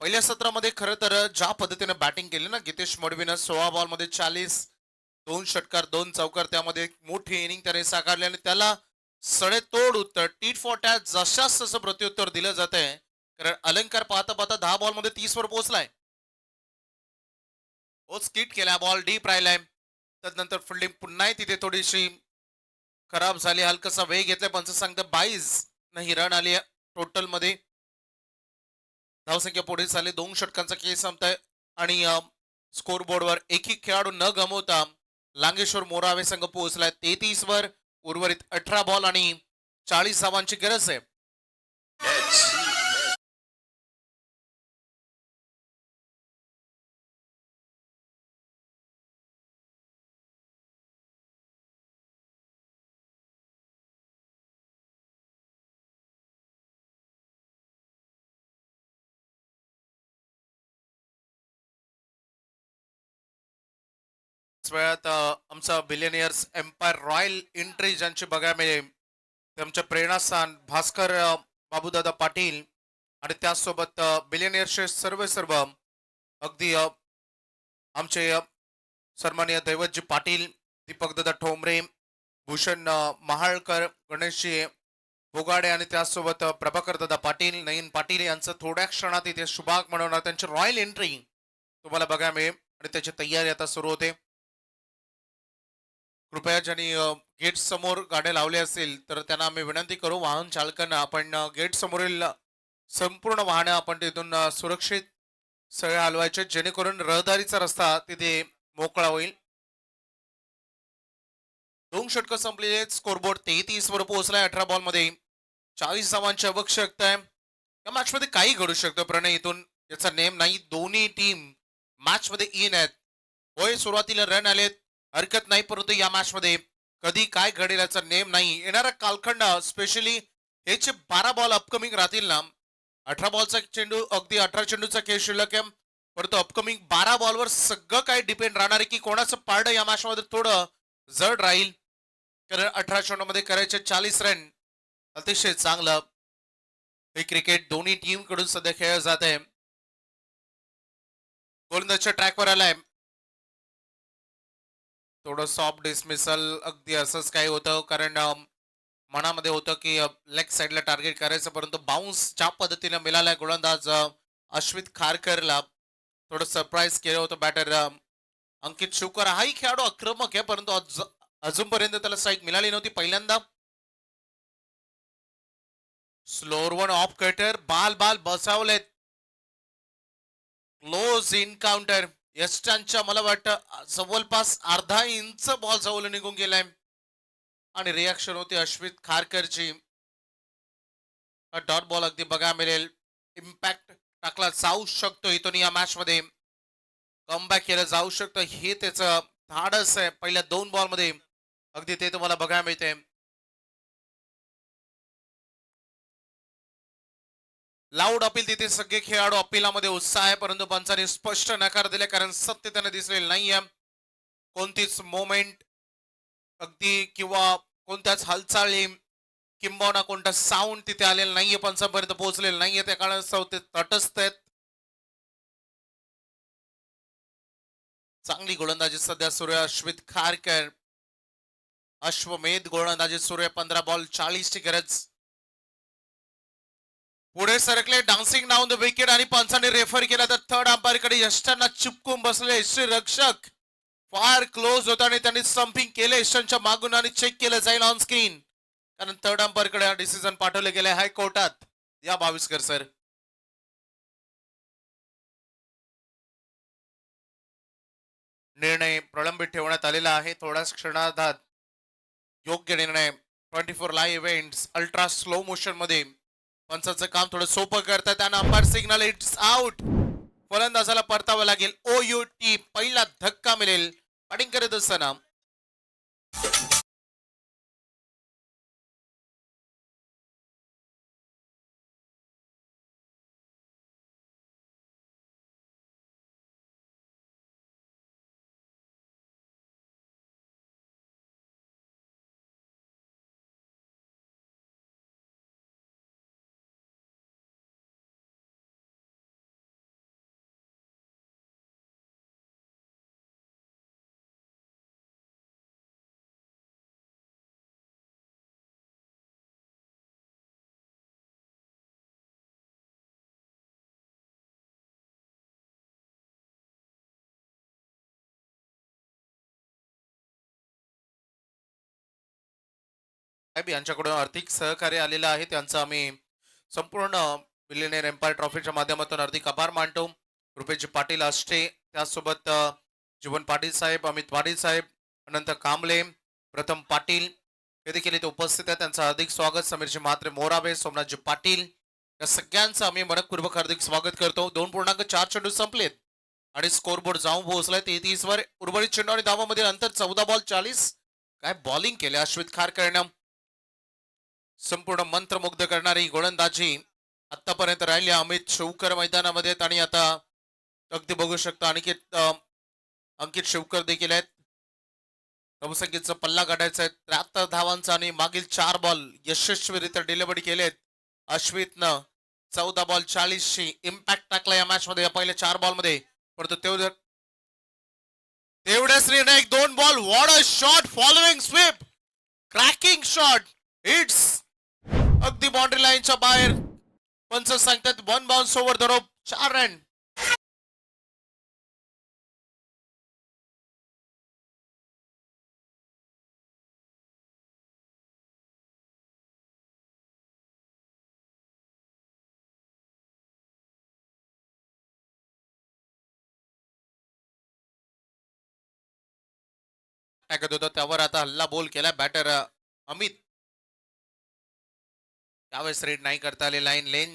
पहिल्या सत्रामध्ये खरं तर ज्या पद्धतीने बॅटिंग केली ना गितेश मडवीनं 16 बॉल मध्ये 40, 2 षटकार 2 चौकार, त्यामध्ये एक मोठी इनिंग त्याने साकारली आणि त्याला सडेतोड उत्तर टीट फॉर टॅट जशास तसं प्रत्युत्तर दिलं जात आहे. कारण अलंकार पाहता पाहता 10 बॉल मध्ये 30 वर पोहोचलाय. स्किट केला, बॉल डीप राहिलाय. त्यानंतर फिल्डिंग पुन्हा तिथे थोडीशी खराब झाली. हलकासा वेग घेतलाय. पंच सांगतं 22 नाही रन आली टोटल मध्ये. धावसंख्या पुढे झाले. 2 षटकांचा खेळ संपताय आणि स्कोर बोर्डवर एकही खेळाडू न गमवता लांगेश्वर मोरावे संघ पोहोचलाय 33 वर. उर्वरित 18 बॉल आणि 40 धावांची गरज आहे. वेळात आमचा बिलियनियर्स एम्पायर रॉयल एंट्री ज्यांची बघायला मिळेल त्यांच्या प्रेरणास्थान भास्कर बाबूदादा पाटील आणि त्याचसोबत बिलियनियर्सचे सर्व अगदी आमचे सन्माननीय दैवतजी पाटील, दीपकदादा ठोंबरे, भूषण महाळकर, गणेशजी बोगाडे आणि त्याचसोबत प्रभाकर दादा पाटील, नयन पाटील यांचं थोड्या क्षणात इथे शुभाग म्हणवणार त्यांची रॉयल एंट्री तुम्हाला बघायला मिळेल आणि त्याची तयारी आता सुरू होते. कृपया ज्यांनी गेट समोर गाड्या लावल्या असतील तर त्यांना आम्ही विनंती करू वाहन चालकांना आपण गेट समोरील संपूर्ण वाहने आपण तिथून सुरक्षित सगळे हलवायचे जेणेकरून रहदारीचा रस्ता तिथे मोकळा होईल. 2 षटकं संपलेले आहेत. स्कोरबोर्ड 33 वर पोहोचलाय. 18 बॉल मध्ये 40 धावांची आवश्यकता आहे. या मॅच मध्ये काही घडू शकतं प्रणय, इथून याचा नेम नाही. दोन्ही टीम मॅच मध्ये इन आहेत. होय सुरुवातीला रन आलेत, हरकत नाही, परंतु या मॅच मध्ये कधी काय घडेल याचा नेम नाही. येणारा कालखंड स्पेशली हे जे 12 बॉल अपकमिंग राहतील ना, 18 बॉलचा चेंडू अगदी 18 चेंडूचा खेळ शिल्लक आहे, परंतु अपकमिंग 12 बॉलवर सगळं काय डिपेंड राहणार आहे की कोणाचं पारडं या मॅच मध्ये थोडं जड राहील. कारण 18 चेंडूमध्ये करायचे 40 रन अतिशय चांगलं हे क्रिकेट दोन्ही टीम कडून सध्या खेळलं जात आहे. गोलंदाजच्या ट्रॅकवर आलाय. थोडं सॉफ्ट डिसमिसल अगदी असंच काही होतं कारण मनामध्ये होतं की लेग साईडला टार्गेट करायचं, परंतु बाउन्स ज्या पद्धतीने मिळालाय गोलंदाज अश्वित खारकरला थोडं सरप्राईज केलं होतं बॅटर अंकित शुकर. हाही खेळाडू आक्रमक आहे परंतु अजूनपर्यंत त्याला स्ट्राईक मिळाली नव्हती. पहिल्यांदा स्लोअर वन ऑफ कटर बाल बसावलेत. क्लोज इनकाउंटर यष्टांच्या मला वाटतं जवळपास अर्धा इंच बॉल जवळ निघून गेलाय आणि रिॲक्शन होती अश्वित खारकरची. डॉट बॉल अगदी बघायला मिळेल. इम्पॅक्ट टाकला जाऊ शकतो इथून या मॅच मध्ये कमबॅक केलं जाऊ शकतं हे त्याचं धाडस आहे. पहिल्या 2 बॉल मध्ये अगदी ते तुम्हाला बघायला मिळते. लाऊड अपील तिथे सगळे खेळाडू अपीलामध्ये उत्साह आहे, परंतु पंचांनी स्पष्ट नकार दिले कारण सत्य त्यांना दिसलेलं नाहीये. कोणतीच मोमेंट अगदी किंवा कोणत्याच हालचाली किंबहुना कोणता साऊंड तिथे आलेला नाहीये, पंचांपर्यंत पोहोचलेलं नाहीये. त्या कारणास्तव ते तटस्थ आहेत. चांगली गोलंदाजी सध्या सुरू आहे अश्वित खारकर. अश्वमेध गोलंदाजी सुरू आहे. 15 बॉल 40 ची गरज. पुढे सरकले डान्सिंग डाऊन द विकेट आणि पंचाने रेफर केला तर थर्ड अंपायर कडे यष्टांना चिपकून बसले रक्षक. फार क्लोज होता आणि त्यांनी स्टंपिंग केले यष्टांच्या मागून आणि चेक केलं जाईल ऑन स्क्रीन कारण थर्ड अंपायर कडे हा डिसिजन पाठवले गेले हायकोर्टात. या भाविस्कर सर निर्णय प्रलंबित ठेवण्यात आलेला आहे. थोड्याच क्षणात योग्य निर्णय 24 live events ultra slow motion मध्ये पंचाचं काम थोडं सोपं करतात आणि अंपायर सिग्नल इट्स आउट. फलंदाजाला परतावं लागेल. OUT पहिला धक्का मिळेल बॅटिंग करत असताना. साहेब यांच्याकडून आर्थिक सहकार्य आलेलं आहे. त्यांचं आम्ही संपूर्ण बिलियनेअर एम्पायर ट्रॉफीच्या माध्यमातून हार्दिक आभार मानतो. रुपेशजी पाटील आष्टे, त्यासोबत जीवन पाटील साहेब, अमित पाटील साहेब, अनंत कांबळे, प्रथम पाटील हे देखील इथे उपस्थित आहेत. त्यांचं हार्दिक स्वागत. समीरजी म्हात्रे मोराबे, सोमनाथजी पाटील या सगळ्यांचं आम्ही मनपूर्वक हार्दिक स्वागत करतो. 2.4 चेंडू संपलेत आणि स्कोरबोर्ड जाऊन पोहोचलाय 33 वर. उर्वरित चेंडू आणि धावांमध्ये अंतर 14 बॉल 40. काय बॉलिंग केले अश्वित खारकरनं. संपूर्ण मंत्रमुग्ध करणारी गोलंदाजी आतापर्यंत राहिली अमित शिवकर मैदानामध्ये आणि आता अगदी बघू शकता अंकित शिवकर देखील आहेत. प्रभुसंगीतचा पल्ला गाठायचा आहे. 73 धावांचा आणि मागील 4 बॉल यशस्वीरित्या डिलिव्हरी केलेत अश्वितनं. 14 बॉल 40ची इम्पॅक्ट टाकला या मॅच मध्ये या पहिल्या 4 बॉल मध्ये. परंतु तेवढ्याच निर्णायक 2 ball. What a shot following sweep, cracking shot, hits अगदी बाउंड्री लाईनच्या बाहेर. पंच सांगतात 1 bounce over the rope, 4 run. टाकत होता त्यावर आता हल्ला बोल केला बॅटर अमित. त्यावेळेस रेड नाही करता आले. लाईन लेन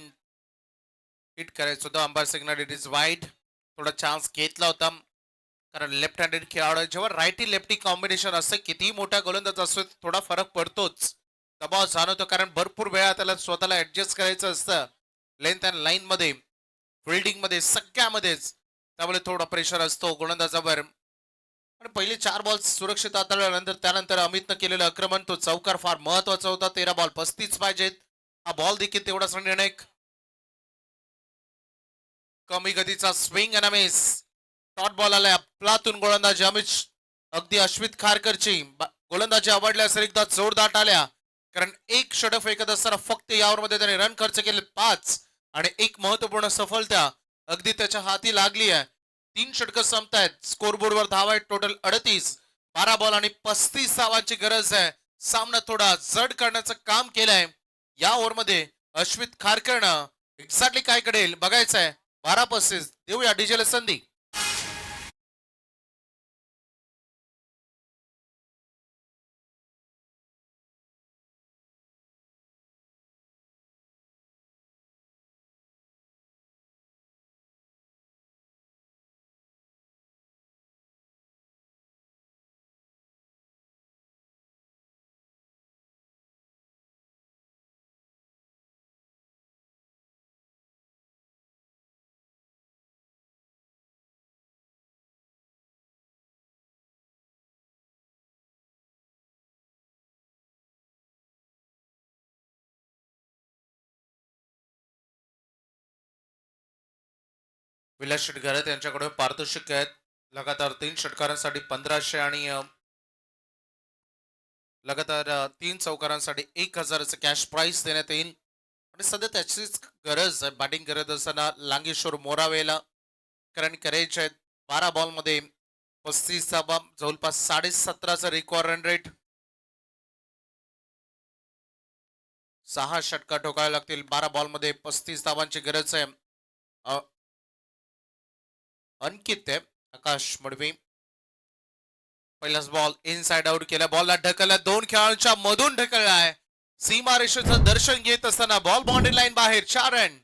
हिट करायचं होतं. Umpire signal it is wide. थोडा चान्स घेतला होता कारण लेफ्ट हँडेड खेळाडू जेव्हा राईटी लेफ्टी कॉम्बिनेशन असतं कितीही मोठा गोलंदाज असतो थोडा फरक पडतोच. दबाव जाणवतो कारण भरपूर वेळा त्याला स्वतःला ऍडजस्ट करायचं असतं लेंथ अँड लाईन मध्ये, फिल्डिंग मध्ये, सगळ्यामध्येच. त्यामुळे थोडा प्रेशर असतो गोलंदाजावर. आणि पहिले 4 बॉल सुरक्षित हाताळल्यानंतर त्यानंतर अमितनं केलेलं आक्रमण तो चौकार फार महत्वाचा होता. 13 बॉल 35 पाहिजेत. हा बॉल देखील तेवढाच निर्णायक. कमी गतीचा स्विंग आणि मिस. डॉट बॉल आलाय आपलातून गोलंदाजी अगदी अश्वित खारकरची गोलंदाजी आवडल्यास एकदा जोरदार आल्या कारण एक षटक फेकत असताना फक्त यावर मध्ये त्याने रन खर्च केले 5 आणि एक महत्वपूर्ण सफलता अगदी त्याच्या हाती लागली आहे. 3 षटकं संपतायत. स्कोरबोर्डवर धावा आहेत टोटल 38. 12 बॉल आणि 35 धावांची गरज आहे. सामना थोडा जड करण्याचं काम केलंय या ओव्हरमध्ये अश्वित खारकरनं. एक्झॅक्टली काय करेल बघायचं आहे. 12-35 देऊया डीजेला संधी. विलास शेटघरत यांच्याकडे पारितोषिक आहेत लगातार 3 षटकारांसाठी 1500 आणि लगातार 3 चौकारांसाठी 1000 कॅश प्राइस देण्यात येईल. आणि सध्या त्याचीच गरज आहे बॅटिंग करत असताना लांगेश्वर मोरावेला. कारण करायचे आहेत 12 बॉल मध्ये 35 धावा, जवळपास 17.5चा रिकॉर्ड रन रेट. 6 षटका ठोकावे लागतील. 12 बॉल मध्ये 35 धावांची गरज आहे. अंकित आहे आकाश मडवी पहिलाच बॉल इनसाइड आउट केला, बॉलला ढकलला, दोन खेळाडूंच्या मधून ढकललाय, सीमारेषेचं दर्शन घेत असताना बॉल बाउंड्री लाईन बाहेर, 4 रन.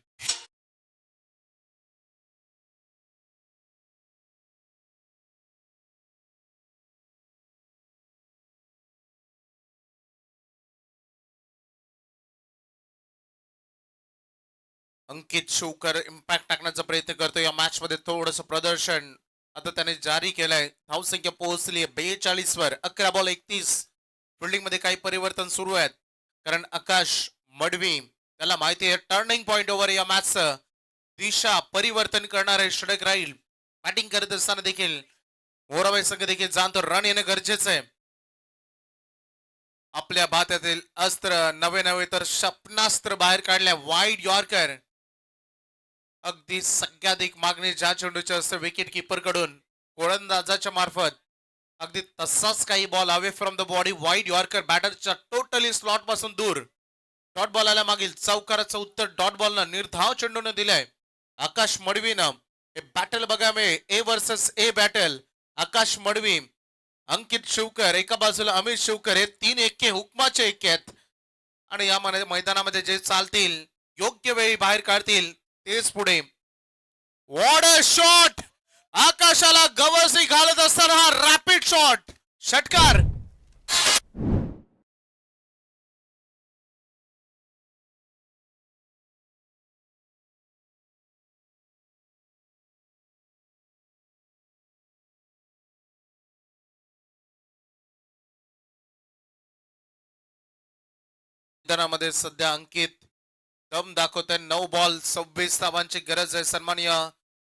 अंकित शिवकर इम्पॅक्ट टाकण्याचा प्रयत्न करतो या मॅच मध्ये, थोडस प्रदर्शन आता त्याने जारी केलंय. धावसंख्या पोहोचली 42 वर, 11 बॉल 31. फिल्डिंग मध्ये काही परिवर्तन सुरू आहेत, कारण आकाश मडवी त्याला माहिती आहे टर्निंग पॉइंट ओव्हर या मॅचचं दिशा परिवर्तन करणारे षटक राहील. बॅटिंग करत असताना देखील मोराबाई संघ देखील जाणतो रन येणं गरजेचं आहे. आपल्या भात्यातील अस्त्र नवे नवे तर क्षपणास्त्र बाहेर काढल्या, वाईड यॉर्कर. अगदी सगळ्याधिक मागणी ज्या चेंडूची असते विकेट किपर कडून गोलंदाजाच्या मार्फत, अगदी तसाच काही ball away from the body, wide yorker बॅटरच्या टोटली स्लॉट पासून दूर. डॉट बॉल आला मागील चौकाराचं उत्तर डॉट बॉलनं निर्धाव चेंडूनं दिलंय आकाश मडवीनं. हे बॅटल बघा मिळेल, ए वर्सेस ए बॅटल. आकाश मडवी, अंकित शिवकर एका बाजूला, अमित शिवकर, हे 3 एक्के हुकमाचे एक्के आहेत. आणि या मैदानामध्ये जे चालतील, योग्य वेळी बाहेर काढतील तेच पुढे. व्हॉट अ शॉट, आकाशाला गवसणी घालत असताना हा रॅपिड शॉट, षटकार. मैदानामध्ये सध्या अंकित दम दाखवतोय. 9 बॉल 26 धावांची गरज आहे. सन्माननीय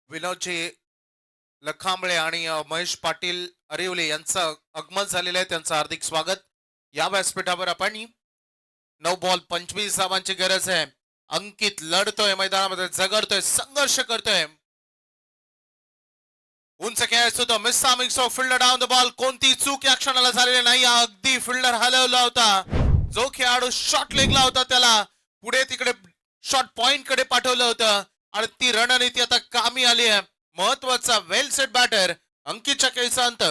विनोदजी लखांबळे आणि महेश पाटील अरिवले यांचं आगमन झालेलं आहे, त्यांचं हार्दिक स्वागत. या व्यासपीठावर आपण 9 बॉल 25 धावांची गरज आहे. अंकित लढतोय मैदानामध्ये, झगडतोय, संघर्ष करतोय. उंच खेळायचं होतं, miss mix of fielder down the ball, कोणती चूक या क्षणाला झालेली नाही. अगदी फिल्डर हलवला होता, जो खेळाडू शॉट लेगला होता त्याला पुढे तिकडे शॉट पॉइंट कडे पाठवलं होतं आणि ती रणनीती आता कामी आली आहे. महत्वाचा वेल सेट बॅटर अंकितच्या खेळीचा अंत.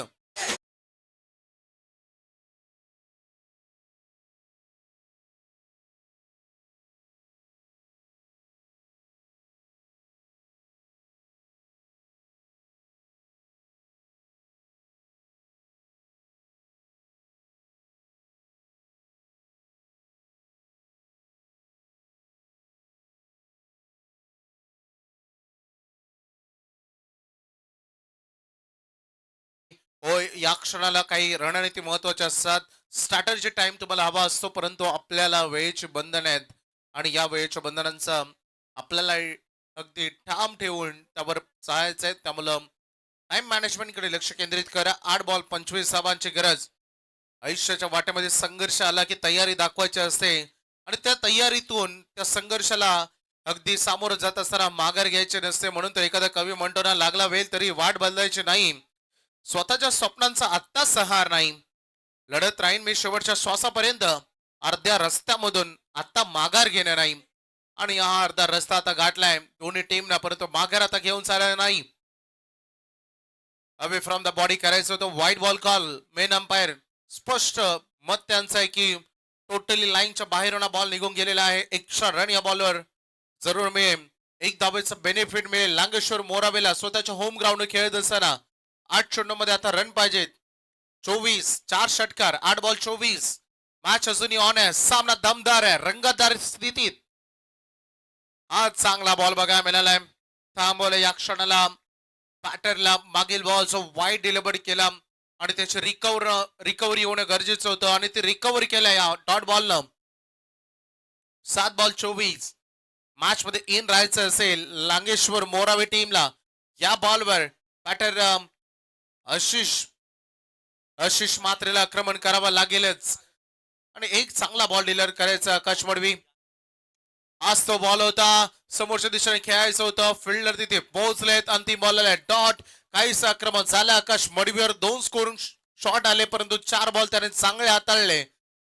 होय, या क्षणाला काही रणनीती महत्वाच्या असतात. स्ट्रॅटर्जी टाइम तुम्हाला हवा असतो, परंतु आपल्याला वेळेची बंधन आहेत आणि या वेळेच्या बंधनांचा आपल्याला अगदी ठाम ठेवून त्यावर चालायचं आहे. त्यामुळं टाइम मॅनेजमेंट कडे लक्ष केंद्रित करा. 8 बॉल 25 धावांची गरज. आयुष्याच्या वाट्यामध्ये संघर्ष आला की तयारी दाखवायची असते आणि त्या तयारीतून त्या संघर्षाला अगदी सामोरं जात असताना माघार घ्यायचे नसते. म्हणून तर एखादा कवी म्हणतो ना, लागला वेल तरी वाट बदलायची नाही. स्वतःच्या स्वप्नांचा आत्ता सहार नाही, लढत राहीन मी शेवटच्या श्वासापर्यंत. अर्ध्या रस्त्यामधून आता माघार घेणार नाही आणि हा अर्धा रस्ता आता गाठलाय दोन्ही टीमना, परंतु माघार आता घेऊन चालला नाही. अवे फ्रॉम द बॉडी करायचं होतं, white ball call. Main umpire स्पष्ट मत त्यांचं आहे की टोटली लाईनच्या बाहेरून बॉल निघून गेलेला आहे. एक्स्ट्रा रन या बॉलवर जरूर मिळेल, 1 धावेचं बेनिफिट मिळेल. लांगेश्वर मोरावेला स्वतःच्या होम ग्राउंड खेळत असताना 8 चेंडू मध्ये आता रन पाहिजेत. 24, 4 षटकार, 8 बॉल 24. मॅच अजूनही ऑन आहे, सामना दमदार आहे, रंगतदार स्थितीत. आज चांगला बॉल बघायला मिळालाय. थांबवलं या क्षणाला बॅटरला, मागील बॉलचा वाईड डिलिव्हरी केला आणि त्याची रिकव्हरी होणं गरजेचं होतं आणि ती रिकव्हरी केल्या या डॉट बॉलनं. 7 बॉल 24. मॅच मध्ये इन राहायचं असेल लांगेश्वर मोरावे टीमला, या बॉलवर बॅटर आशिष मात्रेला आक्रमण करावं लागेलच आणि एक चांगला बॉल डिलर करायचा आकाश मडवी. आज तो बॉल होता, समोरच्या दिशेने खेळायचं होतं, फिल्डर तिथे पोहोचलेत, अंतिम बॉलला डॉट. काहीच आक्रमण झालं आकाश मडवीवर, 2 स्कोरिंग शॉट आले परंतु 4 बॉल त्याने चांगले हाताळले.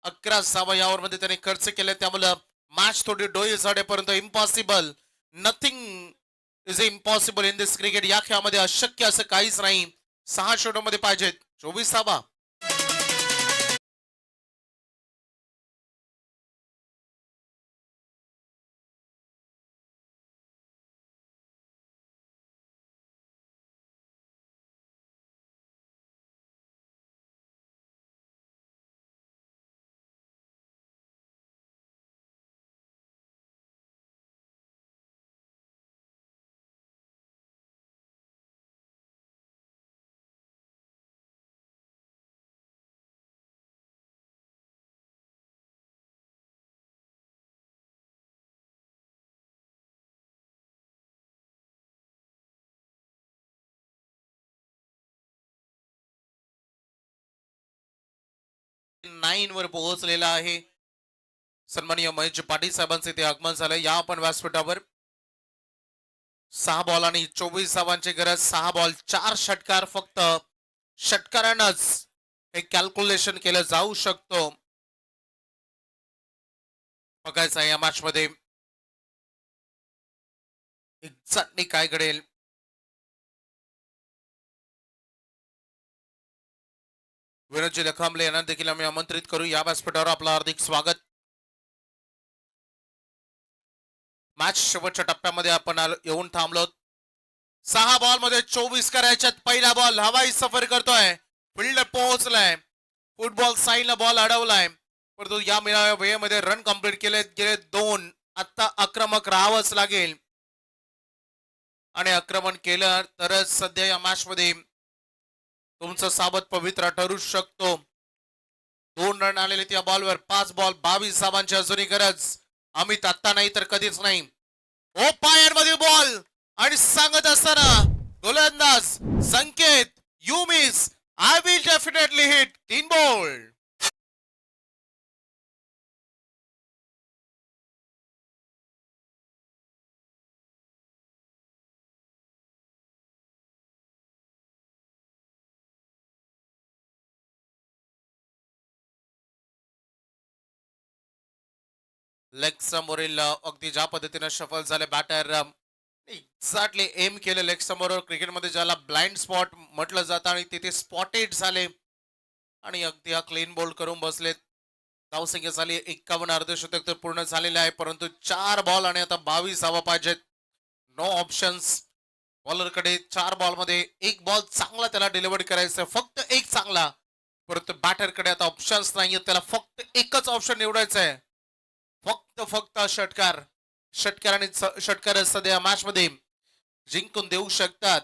11 धावा या ओव्हर मध्ये त्याने खर्च केले, त्यामुळे मॅच थोडी डोई झाडे, परंतु impossible, nothing is impossible in this cricket. या खेळामध्ये अशक्य असं काहीच नाही. 6 षटकांमध्ये पाहिजेत 24 धावा. नाईन वर पोहोचलेला आहे. सन्माननीय महेश पाटील साहेबांचे ते आगमन झालं. या आपण व्यासपीठावर 6 बॉल आणि 24 धावांची गरज. 6 बॉल 4 षटकार. फक्त षटकारांनाच हे कॅल्क्युलेशन केलं जाऊ शकतो. बघायचं या मॅच मध्ये एक्झॅक्टली काय घडेल. विनोदजी लखांबले यांना देखील आम्ही आमंत्रित करू या व्यासपीठावर. आपलं हार्दिक स्वागत. मॅच शेवटच्या टप्प्यामध्ये आपण येऊन थांबलो. 6 बॉल मध्ये 24 करायच्यात. पहिला बॉल हवाई सफर करतोय. फिल्डर पोहोचलाय. फुटबॉल साईडला बॉल अडवलाय, परंतु या मिळाव्या वेळेमध्ये रन कंप्लीट केले गेले 2. आता आक्रमक राहावंच लागेल आणि आक्रमण केलं तरच सध्या या मॅच मध्ये तुमचं साबत पवित्रा ठरू शकतो. 2 रन आलेले त्या बॉलवर. 5 बॉल 22 धावांची अजूनही गरज. अमित आत्ता नाही तर कधीच नाही. ओ पायांमध्ये बॉल आणि सांगत असताना गोलंदाज Sanket, you miss, I will definitely hit. 3 ball. Leg समोरील अगदी ज्या पद्धतीने शफल झाले बॅटर एक्झॅक्टली एम केलं लेग समोर. क्रिकेटमध्ये ज्याला ब्लाइंड स्पॉट म्हटलं जातं आणि तिथे स्पॉटेड झाले आणि अगदी हा क्लीन बोल्ड करून बसलेत. धावसंख्या झाली 51. अर्धशतक तर पूर्ण झालेले आहे, परंतु 4 बॉल आणि आता 22 धावा पाहिजेत. No options. बॉलरकडे 4 बॉल मध्ये 1 बॉल चांगला त्याला डिलिव्हर करायचं, फक्त 1 चांगला. परंतु बॅटरकडे आता ऑप्शन्स नाहीये, त्याला फक्त एकच ऑप्शन निवडायचं आहे. फक्त षटकार. षटकार सध्या मॅच मध्ये जिंकून देऊ शकतात.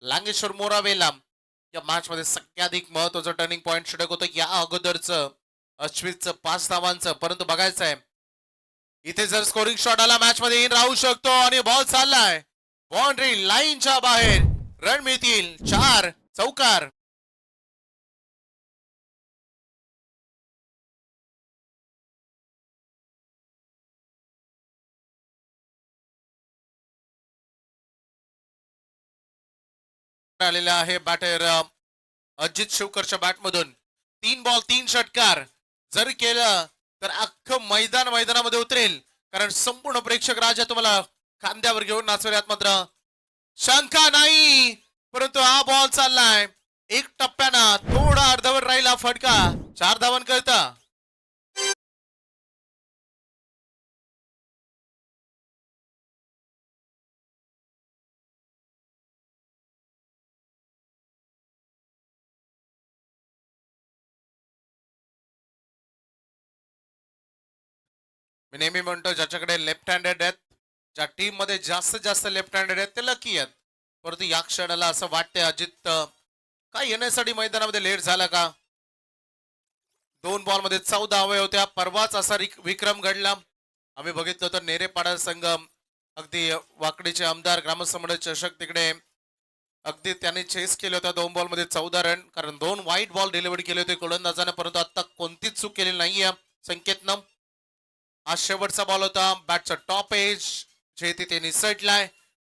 लांगेश्वर मोरावेला या मॅच मध्ये सगळ्याधिक महत्वाचं टर्निंग पॉइंट षटक होतं या अगोदरचं अश्वितचं 5 धावांचं. परंतु बघायचं आहे इथे जर स्कोरिंग शॉट आला मॅच मध्ये इन राहू शकतो आणि बॉल चाललाय बाउंड्री लाईनच्या बाहेर. रन मिळतील 4. चौकार. आलेला आहे बॅटर अजित शिवकरच्या बॅट मधून. 3 बॉल 3 षटकार जर केलं तर अख्खं मैदानामध्ये उतरेल, कारण संपूर्ण प्रेक्षक राजा तुम्हाला खांद्यावर घेऊन नाचवल्यात. मात्र शंका नाही, परंतु हा बॉल चाललाय 1 टप्प्यानं. थोडा अर्धावर राहिला फटका. 4 धावांकरता. मी नेहमी म्हणतो ज्याच्याकडे लेफ्ट हँडेड आहेत, ज्या टीम मध्ये जास्तीत जास्त लेफ्ट हँडेड आहेत ते लकी आहेत. परंतु या क्षणाला असं वाटतंय अजित काय येण्यासाठी मैदानामध्ये लेट झाला का. 2 बॉल मध्ये 14 धावा होत्या. परवाच असा विक्रम घडला. आम्ही बघितलं होतं नेरेपाडा संघ अगदी वाकडीचे आमदार ग्रामसंबंध चषक तिकडे अगदी त्याने चेस केले होता 2 बॉल मध्ये 14 रन, कारण 2 वाईट बॉल डिलिव्हरी केले होते गोलंदाजाने. परंतु आता कोणतीच चूक केली नाहीये संकेतनं. हा शेवटचा बॉल होता. बॅटचा टॉप एज जे तिथे निसटलाय.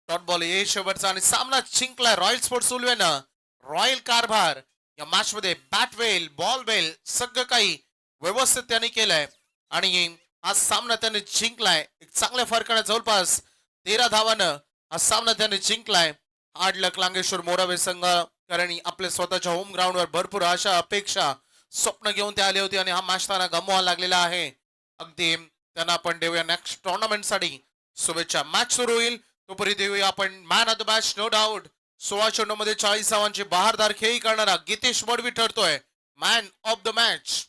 डॉट बॉल ये शेवटचा आणि सामना जिंकलाय रॉयल स्पोर्ट्स उलवेनं. रॉयल कारभार या मॅच मध्ये बॅटवेल बॉलवेल सगळं काही व्यवस्थित त्यांनी केलंय आणि हा सामना त्यांनी जिंकलाय एक चांगल्या फरकाने. जवळपास 13 धावानं हा सामना त्यांनी जिंकलाय. हार्ड लक लांगेश्वर मोरावे संघ कारण आपल्या स्वतःच्या होम ग्राउंडवर भरपूर आशा अपेक्षा स्वप्न घेऊन ते आले होते आणि हा मॅच त्यांना गमवावा लागलेला आहे. अगदी त्यांना आपण देऊया नेक्स्ट टुर्नामेंटसाठी शुभेच्छा. मॅच सुरू होईल तोपर्यंत देऊया आपण man of the match. No doubt 16 चेंडूमध्ये 40 धावांची बहारदार खेळी करणारा गितेश मडवी ठरतोय मॅन ऑफ द मॅच.